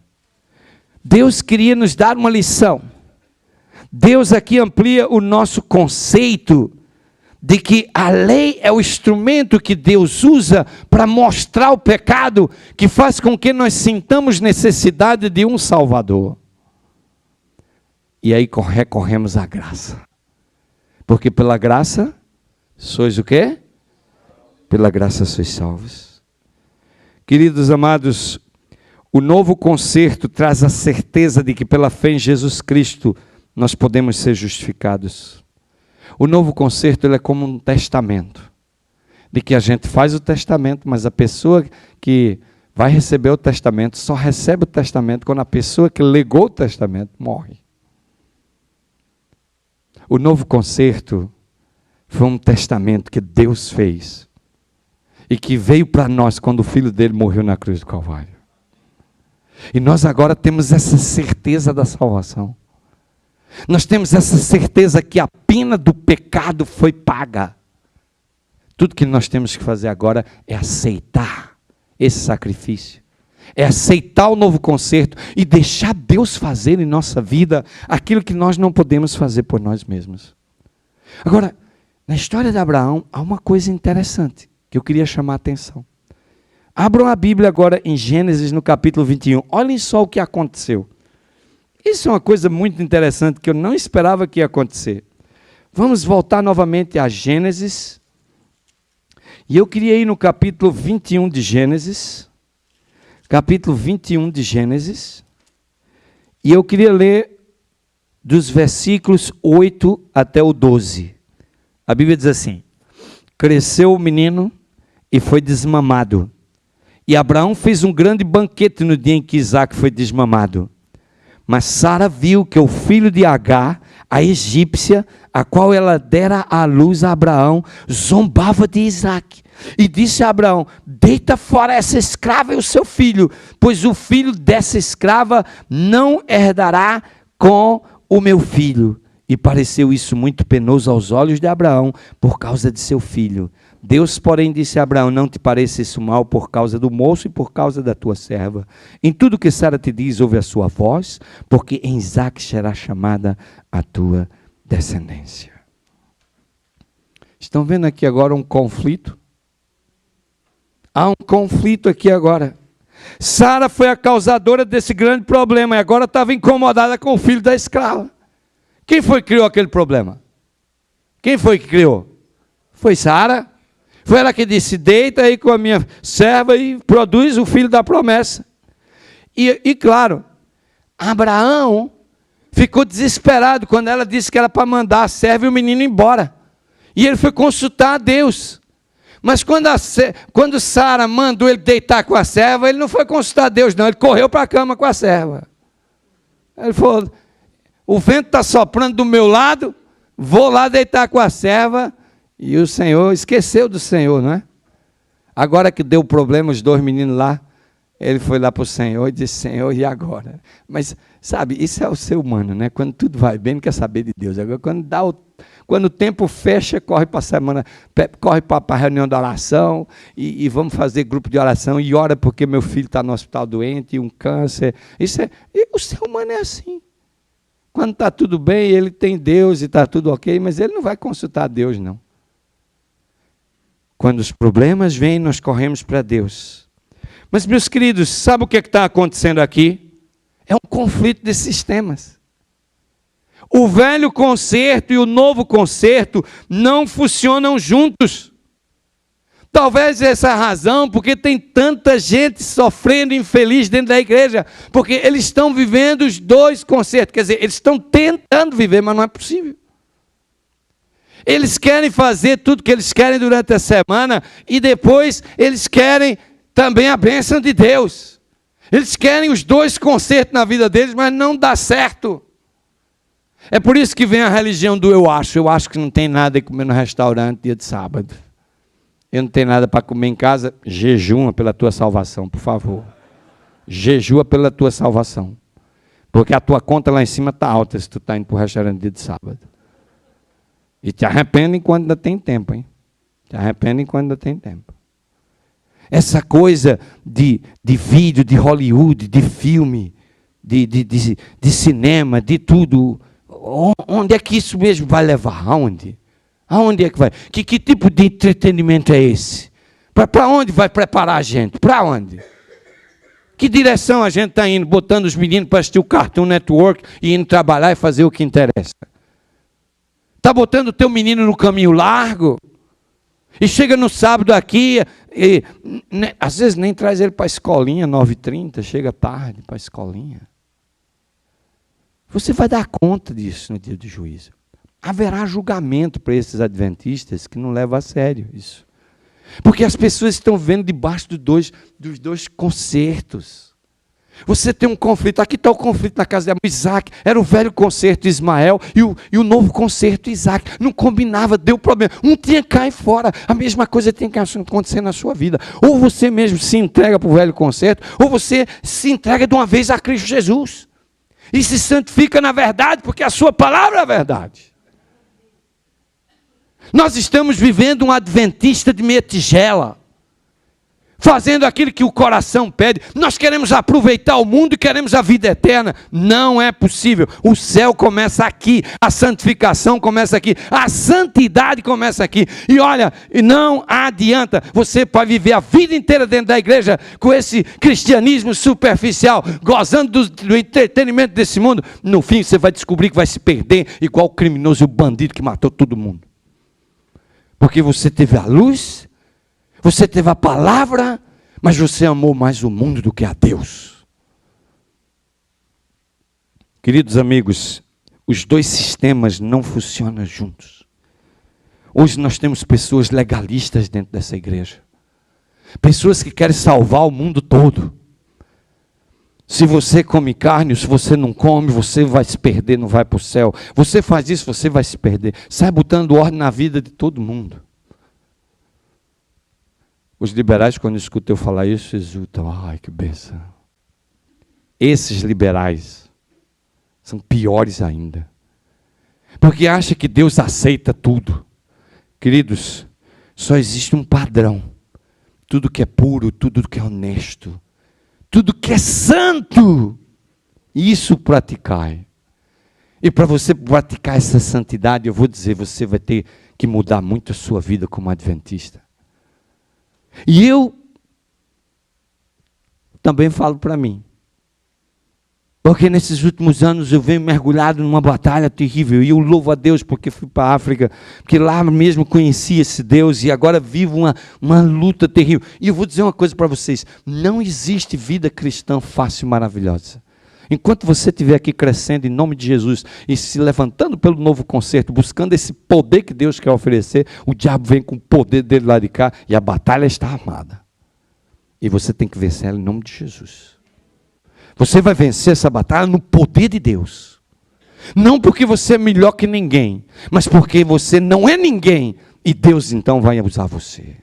Deus queria nos dar uma lição. Deus aqui amplia o nosso conceito de que a lei é o instrumento que Deus usa para mostrar o pecado, que faz com que nós sintamos necessidade de um Salvador. E aí recorremos à graça. Porque pela graça, sois o quê? Pela graça sois salvos. Queridos amados, o novo concerto traz a certeza de que pela fé em Jesus Cristo, nós podemos ser justificados. O novo concerto ele é como um testamento. De que a gente faz o testamento, mas a pessoa que vai receber o testamento, só recebe o testamento quando a pessoa que legou o testamento morre. O novo concerto foi um testamento que Deus fez e que veio para nós quando o Filho dele morreu na cruz do Calvário. E nós agora temos essa certeza da salvação. Nós temos essa certeza que a pena do pecado foi paga. Tudo que nós temos que fazer agora é aceitar esse sacrifício. É aceitar o novo concerto e deixar Deus fazer em nossa vida aquilo que nós não podemos fazer por nós mesmos. Agora, na história de Abraão, há uma coisa interessante que eu queria chamar a atenção. Abram a Bíblia agora em Gênesis, no capítulo 21. Olhem só o que aconteceu. Isso é uma coisa muito interessante que eu não esperava que ia acontecer. Vamos voltar novamente a Gênesis. E eu queria ir no capítulo 21 de Gênesis. Capítulo 21 de Gênesis. E eu queria ler dos versículos 8 até o 12. A Bíblia diz assim: cresceu o menino e foi desmamado. E Abraão fez um grande banquete no dia em que Isaque foi desmamado. Mas Sara viu que o filho de Agar, a egípcia, a qual ela dera à luz a Abraão, zombava de Isaque. E disse a Abraão: deita fora essa escrava e o seu filho, pois o filho dessa escrava não herdará com o meu filho. E pareceu isso muito penoso aos olhos de Abraão, por causa de seu filho. Deus, porém, disse a Abraão: não te pareça isso mal por causa do moço e por causa da tua serva. Em tudo que Sara te diz, ouve a sua voz, porque em Isaque será chamada a tua descendência. Estão vendo aqui agora um conflito? Há um conflito aqui agora. Sara foi a causadora desse grande problema e agora estava incomodada com o filho da escrava. Quem foi que criou aquele problema? Quem foi que criou? Foi Sara. Foi ela que disse: deita aí com a minha serva e produz o filho da promessa. E claro, Abraão ficou desesperado quando ela disse que era para mandar a serva e o menino embora. E ele foi consultar a Deus. Mas quando Sara mandou ele deitar com a serva, ele não foi consultar a Deus, não. Ele correu para a cama com a serva. Ele falou: o vento está soprando do meu lado, vou lá deitar com a serva. E o Senhor esqueceu do Senhor, não é? Agora que deu problema, os dois meninos lá, ele foi lá para o Senhor e disse: Senhor, e agora? Mas, sabe, isso é o ser humano, né? Quando tudo vai bem, não quer saber de Deus. Agora, quando o tempo fecha, corre para a semana, corre para a reunião de oração, e vamos fazer grupo de oração, e ora porque meu filho está no hospital doente, um câncer. O ser humano é assim. Quando está tudo bem, ele tem Deus e está tudo ok, mas ele não vai consultar Deus, não. Quando os problemas vêm, nós corremos para Deus. Mas, meus queridos, sabe o que está acontecendo aqui? É um conflito de sistemas. O velho concerto e o novo concerto não funcionam juntos. Talvez essa é a razão porque tem tanta gente sofrendo infeliz dentro da igreja, porque eles estão vivendo os dois concertos, quer dizer, eles estão tentando viver, mas não é possível. Eles querem fazer tudo que eles querem durante a semana e depois eles querem também a bênção de Deus. Eles querem os dois concertos na vida deles, mas não dá certo. É por isso que vem a religião do eu acho. Eu acho que não tem nada a comer no restaurante dia de sábado. Eu não tenho nada para comer em casa. Jejuma pela tua salvação, por favor. Jejua pela tua salvação. Porque a tua conta lá em cima está alta se tu está indo para o restaurante dia de sábado. E te arrepende enquanto ainda tem tempo, hein? Te arrepende enquanto ainda tem tempo. Essa coisa de vídeo, de Hollywood, de filme, de cinema, de tudo. Onde é que isso mesmo vai levar? Aonde? Aonde é que vai? Que tipo de entretenimento é esse? Para onde vai preparar a gente? Para onde? Que direção a gente está indo? Botando os meninos para assistir o Cartoon Network e indo trabalhar e fazer o que interessa. Está botando o teu menino no caminho largo? E chega no sábado aqui, às vezes nem traz ele para a escolinha, 9h30, chega tarde para a escolinha. Você vai dar conta disso no dia do juízo. Haverá julgamento para esses adventistas que não levam a sério isso. Porque as pessoas estão vendo debaixo dos dois concertos. Você tem um conflito, aqui está o conflito na casa de Isaac, era o velho concerto de Ismael e o novo concerto de Isaac. Não combinava, deu problema. Um tinha que cair fora, a mesma coisa tem que acontecer na sua vida. Ou você mesmo se entrega para o velho concerto, ou você se entrega de uma vez a Cristo Jesus. E se santifica na verdade, porque a sua palavra é a verdade. Nós estamos vivendo um adventista de meia tigela. fazendo aquilo que o coração pede. Nós queremos aproveitar o mundo e queremos a vida eterna. Não é possível. O céu começa aqui, a santificação começa aqui, a santidade começa aqui. E olha, não adianta, você pode viver a vida inteira dentro da igreja com esse cristianismo superficial, gozando do entretenimento desse mundo. No fim você vai descobrir que vai se perder igual o criminoso e o bandido que matou todo mundo. Porque você teve a luz, você teve a palavra, mas você amou mais o mundo do que a Deus. Queridos amigos, os dois sistemas não funcionam juntos. Hoje nós temos pessoas legalistas dentro dessa igreja. Pessoas que querem salvar o mundo todo. Se você come carne, se você não come, você vai se perder, não vai para o céu. Você faz isso, você vai se perder. Sai botando ordem na vida de todo mundo. Os liberais, quando escutam eu falar isso, exultam. Ai, que bênção. Esses liberais são piores ainda. Porque acham que Deus aceita tudo. Queridos, só existe um padrão. Tudo que é puro, tudo que é honesto, tudo que é santo, isso praticai. E para você praticar essa santidade, eu vou dizer, você vai ter que mudar muito a sua vida como adventista. E eu também falo para mim, porque nesses últimos anos eu venho mergulhado numa batalha terrível, e eu louvo a Deus porque fui para a África, porque lá mesmo conheci esse Deus, e agora vivo uma luta terrível. E eu vou dizer uma coisa para vocês, não existe vida cristã fácil e maravilhosa. Enquanto você estiver aqui crescendo em nome de Jesus, e se levantando pelo novo concerto, buscando esse poder que Deus quer oferecer, o diabo vem com o poder dele lá de cá, e a batalha está armada. E você tem que vencer ela em nome de Jesus. Você vai vencer essa batalha no poder de Deus. Não porque você é melhor que ninguém, mas porque você não é ninguém, e Deus então vai usar você.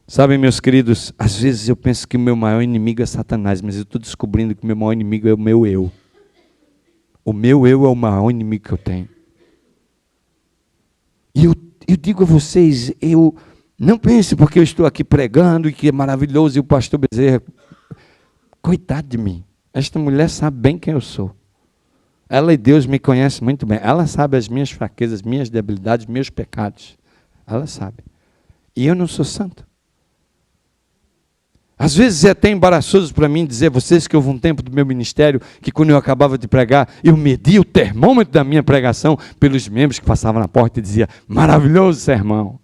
Sabem, meus queridos, às vezes eu penso que o meu maior inimigo é Satanás, mas eu estou descobrindo que o meu maior inimigo é o meu eu. O meu eu é o maior inimigo que eu tenho. E eu digo a vocês, eu não pense porque eu estou aqui pregando e que é maravilhoso, e o pastor Bezerra, coitado de mim, esta mulher sabe bem quem eu sou. Ela e Deus me conhecem muito bem. Ela sabe as minhas fraquezas, minhas debilidades, meus pecados. Ela sabe. E eu não sou santo. Às vezes é até embaraçoso para mim dizer a vocês que houve um tempo do meu ministério que quando eu acabava de pregar, eu media o termômetro da minha pregação pelos membros que passavam na porta e dizia, maravilhoso sermão.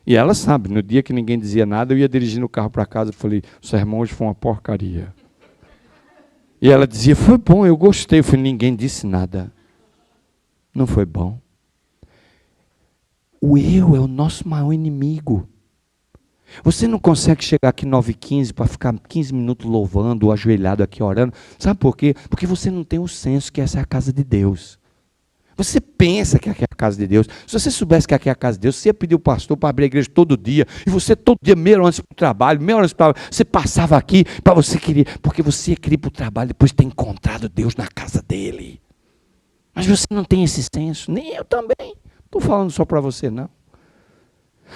E ela sabe, no dia que ninguém dizia nada, eu ia dirigindo o carro para casa e falei, o sermão hoje foi uma porcaria. E ela dizia, foi bom, eu gostei. Eu falei, ninguém disse nada. Não foi bom. O eu é o nosso maior inimigo. Você não consegue chegar aqui 9h15 para ficar 15 minutos louvando, ou ajoelhado aqui orando. Sabe por quê? Porque você não tem o senso que essa é a casa de Deus. Você pensa que aqui é a casa de Deus. Se você soubesse que aqui é a casa de Deus, você ia pedir o pastor para abrir a igreja todo dia. E você todo dia, meia hora antes para o trabalho, meia hora antes para o trabalho, você passava aqui para você querer, porque você queria ir para o trabalho depois de ter encontrado Deus na casa dele. Mas você não tem esse senso, nem eu também. Não estou falando só para você, não.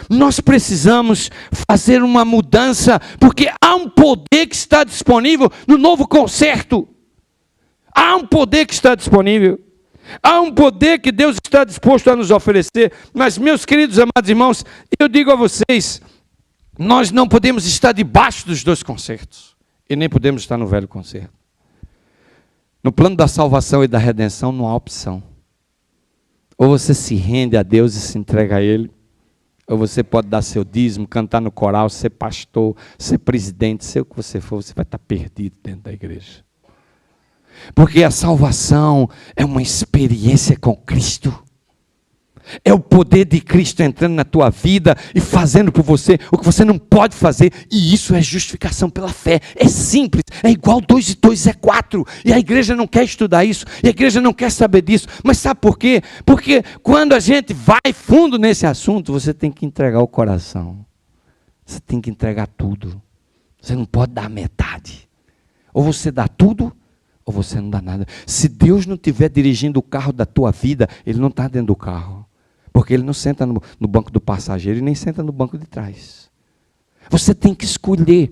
Nós precisamos fazer uma mudança, porque há um poder que está disponível no novo concerto. Há um poder que está disponível. Há um poder que Deus está disposto a nos oferecer. Mas, meus queridos amados irmãos, eu digo a vocês, nós não podemos estar debaixo dos dois concertos. E nem podemos estar no velho concerto. No plano da salvação e da redenção não há opção. Ou você se rende a Deus e se entrega a Ele, ou você pode dar seu dízimo, cantar no coral, ser pastor, ser presidente, ser o que você for, você vai estar perdido dentro da igreja. Porque a salvação é uma experiência com Cristo. É o poder de Cristo entrando na tua vida e fazendo por você o que você não pode fazer. E isso é justificação pela fé. É simples, é igual 2 e 2 é 4. E a igreja não quer estudar isso, e a igreja não quer saber disso. Mas sabe por quê? Porque quando a gente vai fundo nesse assunto, você tem que entregar o coração. Você tem que entregar tudo. Você não pode dar metade. Ou você dá tudo, ou você não dá nada. Se Deus não estiver dirigindo o carro da tua vida, Ele não está dentro do carro. Porque Ele não senta no banco do passageiro e nem senta no banco de trás. Você tem que escolher.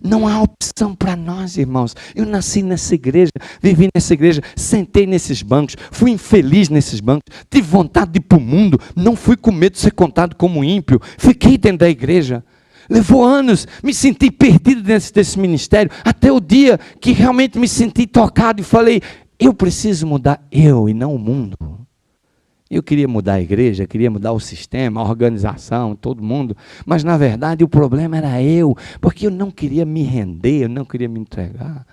Não há opção para nós, irmãos. Eu nasci nessa igreja, vivi nessa igreja, sentei nesses bancos, fui infeliz nesses bancos, tive vontade de ir para o mundo, não fui com medo de ser contado como ímpio, fiquei dentro da igreja. Levou anos, me senti perdido dentro desse ministério, até o dia que realmente me senti tocado e falei, eu preciso mudar eu e não o mundo. Eu queria mudar a igreja, queria mudar o sistema, a organização, todo mundo, mas na verdade o problema era eu, porque eu não queria me render, eu não queria me entregar.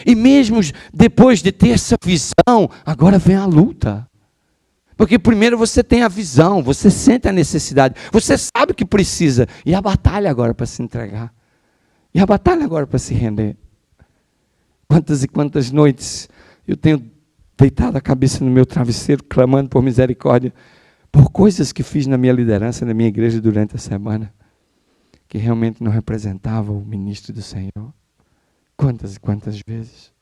E mesmo depois de ter essa visão, agora vem a luta. Porque primeiro você tem a visão, você sente a necessidade, você sabe que precisa, e a batalha agora para se entregar, e a batalha agora para se render. Quantas e quantas noites eu tenho deitado a cabeça no meu travesseiro, clamando por misericórdia, por coisas que fiz na minha liderança, na minha igreja durante a semana, que realmente não representavam o ministro do Senhor. Quantas e quantas vezes?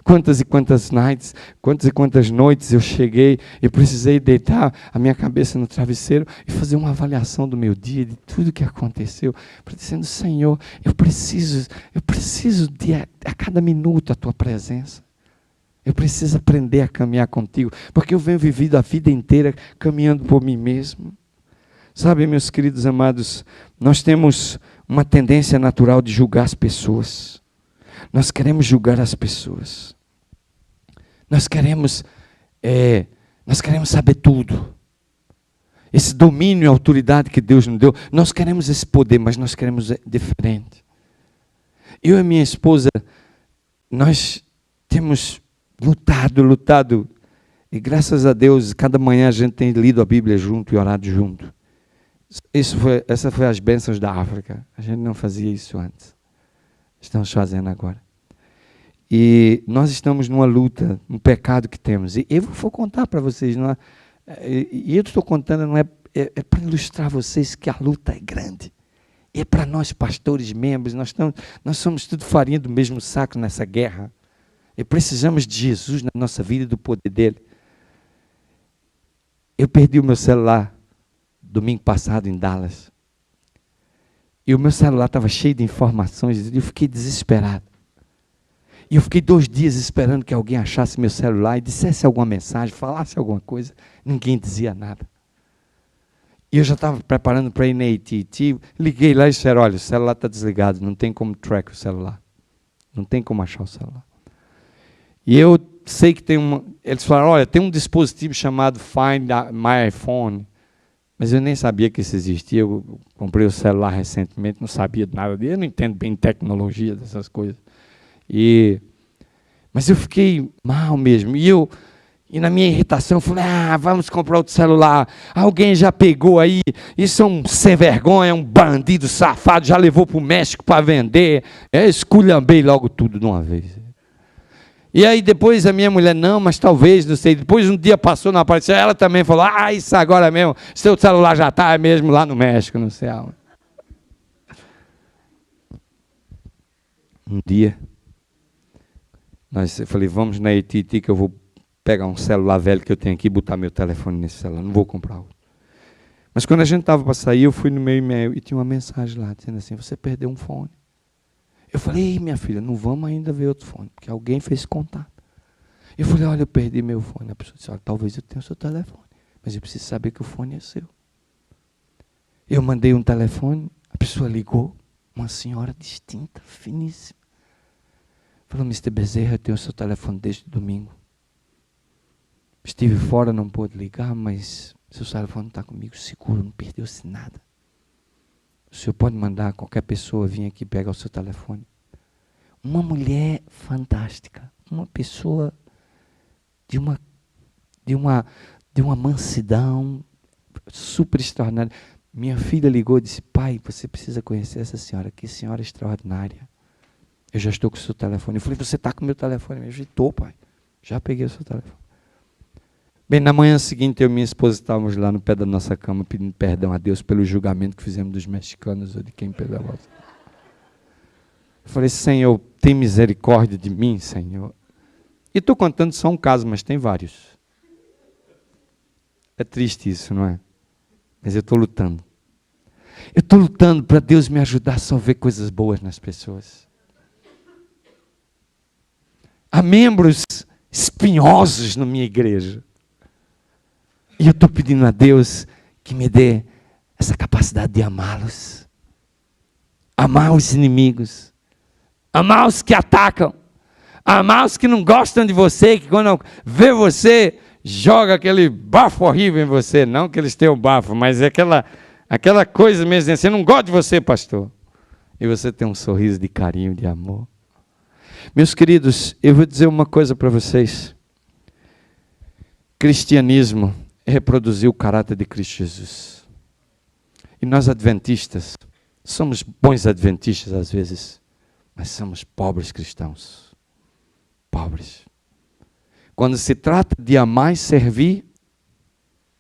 Quantas e quantas nights, quantas e quantas noites eu cheguei e precisei deitar a minha cabeça no travesseiro e fazer uma avaliação do meu dia, de tudo que aconteceu, dizendo, Senhor, eu preciso de a cada minuto a Tua presença. Eu preciso aprender a caminhar contigo, porque eu venho vivido a vida inteira caminhando por mim mesmo. Sabe, meus queridos amados, nós temos uma tendência natural de julgar as pessoas. Nós queremos julgar as pessoas. Nós queremos saber tudo. Esse domínio e autoridade que Deus nos deu, nós queremos esse poder, mas nós queremos diferente. Eu e minha esposa, nós temos lutado, e graças a Deus, cada manhã a gente tem lido a Bíblia junto e orado junto. Essa foi as bênçãos da África, a gente não fazia isso antes, estamos fazendo agora. E nós estamos numa luta, um pecado que temos, e eu vou contar para vocês, e eu estou contando, não é para ilustrar a vocês que a luta é grande, é para nós pastores, membros, nós somos tudo farinha do mesmo saco nessa guerra. E precisamos de Jesus na nossa vida e do poder dele. Eu perdi o meu celular domingo passado em Dallas. E o meu celular estava cheio de informações e eu fiquei desesperado. E eu fiquei 2 dias esperando que alguém achasse meu celular e dissesse alguma mensagem, falasse alguma coisa. Ninguém dizia nada. E eu já estava preparando para ir na AT&T. Liguei lá e disseram, olha, o celular está desligado, não tem como track o celular. Não tem como achar o celular. E eu sei que eles falaram, olha, tem um dispositivo chamado Find My iPhone, mas eu nem sabia que isso existia, eu comprei o celular recentemente, não sabia de nada dele, eu não entendo bem tecnologia dessas coisas. Mas eu fiquei mal mesmo, e na minha irritação eu falei, vamos comprar outro celular, alguém já pegou aí, isso é um sem vergonha, um bandido safado, já levou para o México para vender, esculhambei logo tudo de uma vez. E aí depois a minha mulher, não, mas talvez, não sei, depois um dia passou, não apareceu, ela também falou, isso agora mesmo, seu celular já está mesmo lá no México, não sei aonde. Um dia, eu falei, vamos na AT&T que eu vou pegar um celular velho que eu tenho aqui e botar meu telefone nesse celular, não vou comprar outro. Mas quando a gente estava para sair, eu fui no meu e-mail e tinha uma mensagem lá, dizendo assim, você perdeu um fone. Eu falei, ei, minha filha, não vamos ainda ver outro fone, porque alguém fez contato. Eu falei, olha, eu perdi meu fone. A pessoa disse, olha, talvez eu tenha o seu telefone, mas eu preciso saber que o fone é seu. Eu mandei um telefone, a pessoa ligou, uma senhora distinta, finíssima. Falou, Mr. Bezerra, eu tenho o seu telefone desde domingo. Estive fora, não pude ligar, mas seu telefone está comigo seguro, não perdeu-se nada. O senhor pode mandar qualquer pessoa vir aqui pegar o seu telefone. Uma mulher fantástica, uma pessoa de uma mansidão super extraordinária. Minha filha ligou e disse, pai, você precisa conhecer essa senhora, que senhora extraordinária. Eu já estou com o seu telefone. Eu falei, você está com o meu telefone? Eu falei, estou, pai. Já peguei o seu telefone. Bem, na manhã seguinte, eu e minha esposa estávamos lá no pé da nossa cama, pedindo perdão a Deus pelo julgamento que fizemos dos mexicanos ou de quem perdeu a voz. Eu falei, Senhor, tem misericórdia de mim, Senhor. E estou contando só um caso, mas tem vários. É triste isso, não é? Mas eu estou lutando. Eu estou lutando para Deus me ajudar a só ver coisas boas nas pessoas. Há membros espinhosos na minha igreja. E eu estou pedindo a Deus que me dê essa capacidade de amá-los. Amar os inimigos. Amar os que atacam. Amar os que não gostam de você, que quando vê você, joga aquele bafo horrível em você. Não que eles tenham bafo, mas é aquela coisa mesmo, assim, eu não gosto de você, pastor. E você tem um sorriso de carinho, de amor. Meus queridos, eu vou dizer uma coisa para vocês. Cristianismo é reproduzir o caráter de Cristo Jesus. E nós adventistas, somos bons adventistas às vezes, mas somos pobres cristãos. Pobres. Quando se trata de amar e servir,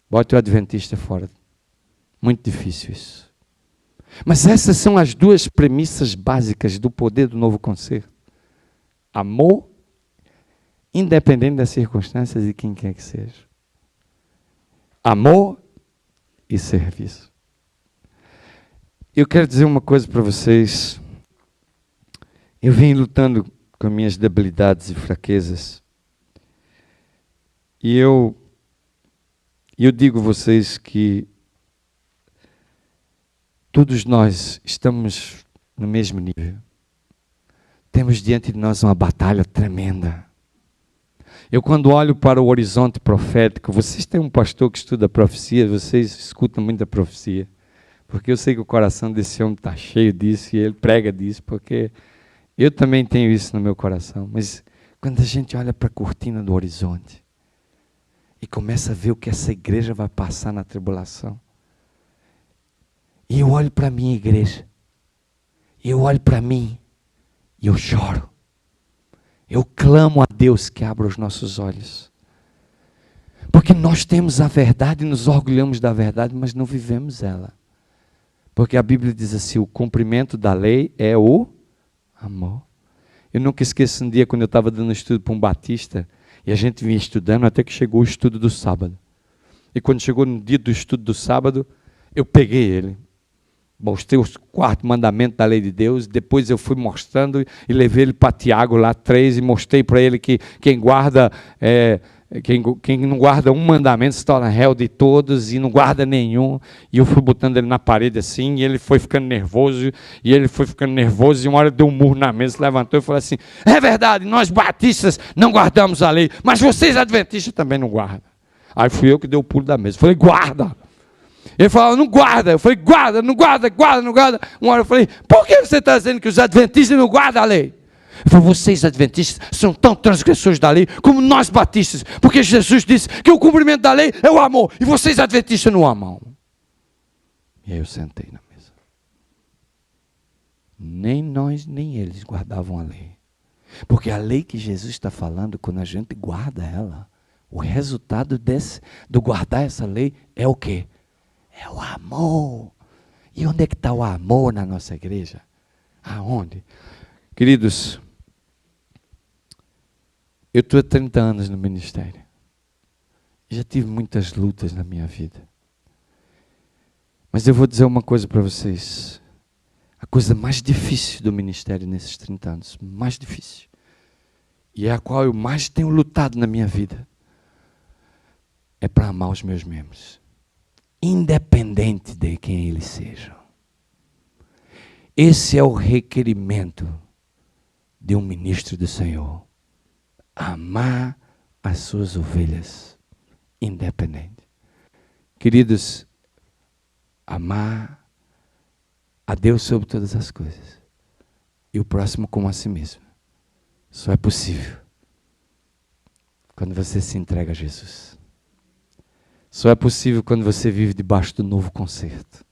bote o adventista fora. Muito difícil isso. Mas essas são as duas premissas básicas do poder do novo concerto. Amor, independente das circunstâncias e quem quer que seja. Amor e serviço. Eu quero dizer uma coisa para vocês. Eu venho lutando com minhas debilidades e fraquezas. E eu digo a vocês que todos nós estamos no mesmo nível. Temos diante de nós uma batalha tremenda. Eu quando olho para o horizonte profético, vocês têm um pastor que estuda profecia, vocês escutam muita profecia. Porque eu sei que o coração desse homem está cheio disso e ele prega disso, porque eu também tenho isso no meu coração. Mas quando a gente olha para a cortina do horizonte e começa a ver o que essa igreja vai passar na tribulação, e eu olho para a minha igreja, e eu olho para mim, e eu choro. Eu clamo a Deus que abra os nossos olhos. Porque nós temos a verdade, nos orgulhamos da verdade, mas não vivemos ela. Porque a Bíblia diz assim, o cumprimento da lei é o amor. Eu nunca esqueço um dia quando eu estava dando estudo para um batista, e a gente vinha estudando até que chegou o estudo do sábado. E quando chegou no dia do estudo do sábado, eu peguei ele. Mostrei os 4 mandamentos da lei de Deus, depois eu fui mostrando e levei ele para Tiago lá 3 e mostrei para ele que quem não guarda um mandamento se torna réu de todos e não guarda nenhum. E eu fui botando ele na parede assim e ele foi ficando nervoso e uma hora deu um murro na mesa, levantou e falou assim, é verdade, nós batistas não guardamos a lei, mas vocês adventistas também não guardam. Aí fui eu que dei o pulo da mesa, falei, guarda. Ele falou, não guarda. Eu falei, guarda. Uma hora eu falei, por que você está dizendo que os adventistas não guardam a lei? Ele falou, vocês adventistas são tão transgressores da lei como nós batistas, porque Jesus disse que o cumprimento da lei é o amor, e vocês adventistas não amam. E aí eu sentei na mesa. Nem nós, nem eles guardavam a lei. Porque a lei que Jesus está falando, quando a gente guarda ela, o resultado do guardar essa lei é o quê? É o amor. E onde é que está o amor na nossa igreja? Aonde? Queridos, eu estou há 30 anos no ministério. Já tive muitas lutas na minha vida. Mas eu vou dizer uma coisa para vocês. A coisa mais difícil do ministério nesses 30 anos, mais difícil, e é a qual eu mais tenho lutado na minha vida, é para amar os meus membros. Independente de quem eles sejam. Esse é o requerimento de um ministro do Senhor. Amar as suas ovelhas, independente. Queridos, amar a Deus sobre todas as coisas e o próximo como a si mesmo. Só é possível quando você se entrega a Jesus. Só é possível quando você vive debaixo do novo concerto.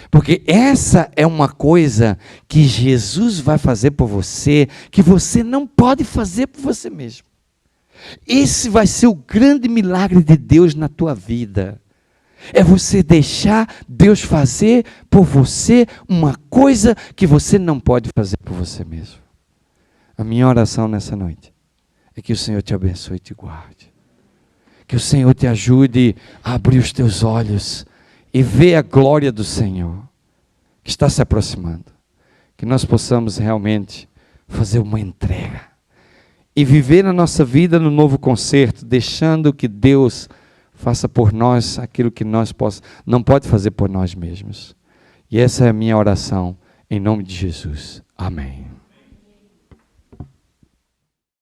Porque essa é uma coisa que Jesus vai fazer por você, que você não pode fazer por você mesmo. Esse vai ser o grande milagre de Deus na tua vida. É você deixar Deus fazer por você uma coisa que você não pode fazer por você mesmo. A minha oração nessa noite é que o Senhor te abençoe e te guarde. Que o Senhor te ajude a abrir os teus olhos e ver a glória do Senhor. que está se aproximando. Que nós possamos realmente fazer uma entrega e viver a nossa vida no novo concerto, deixando que Deus faça por nós aquilo que nós não pode fazer por nós mesmos. E essa é a minha oração, em nome de Jesus. Amém.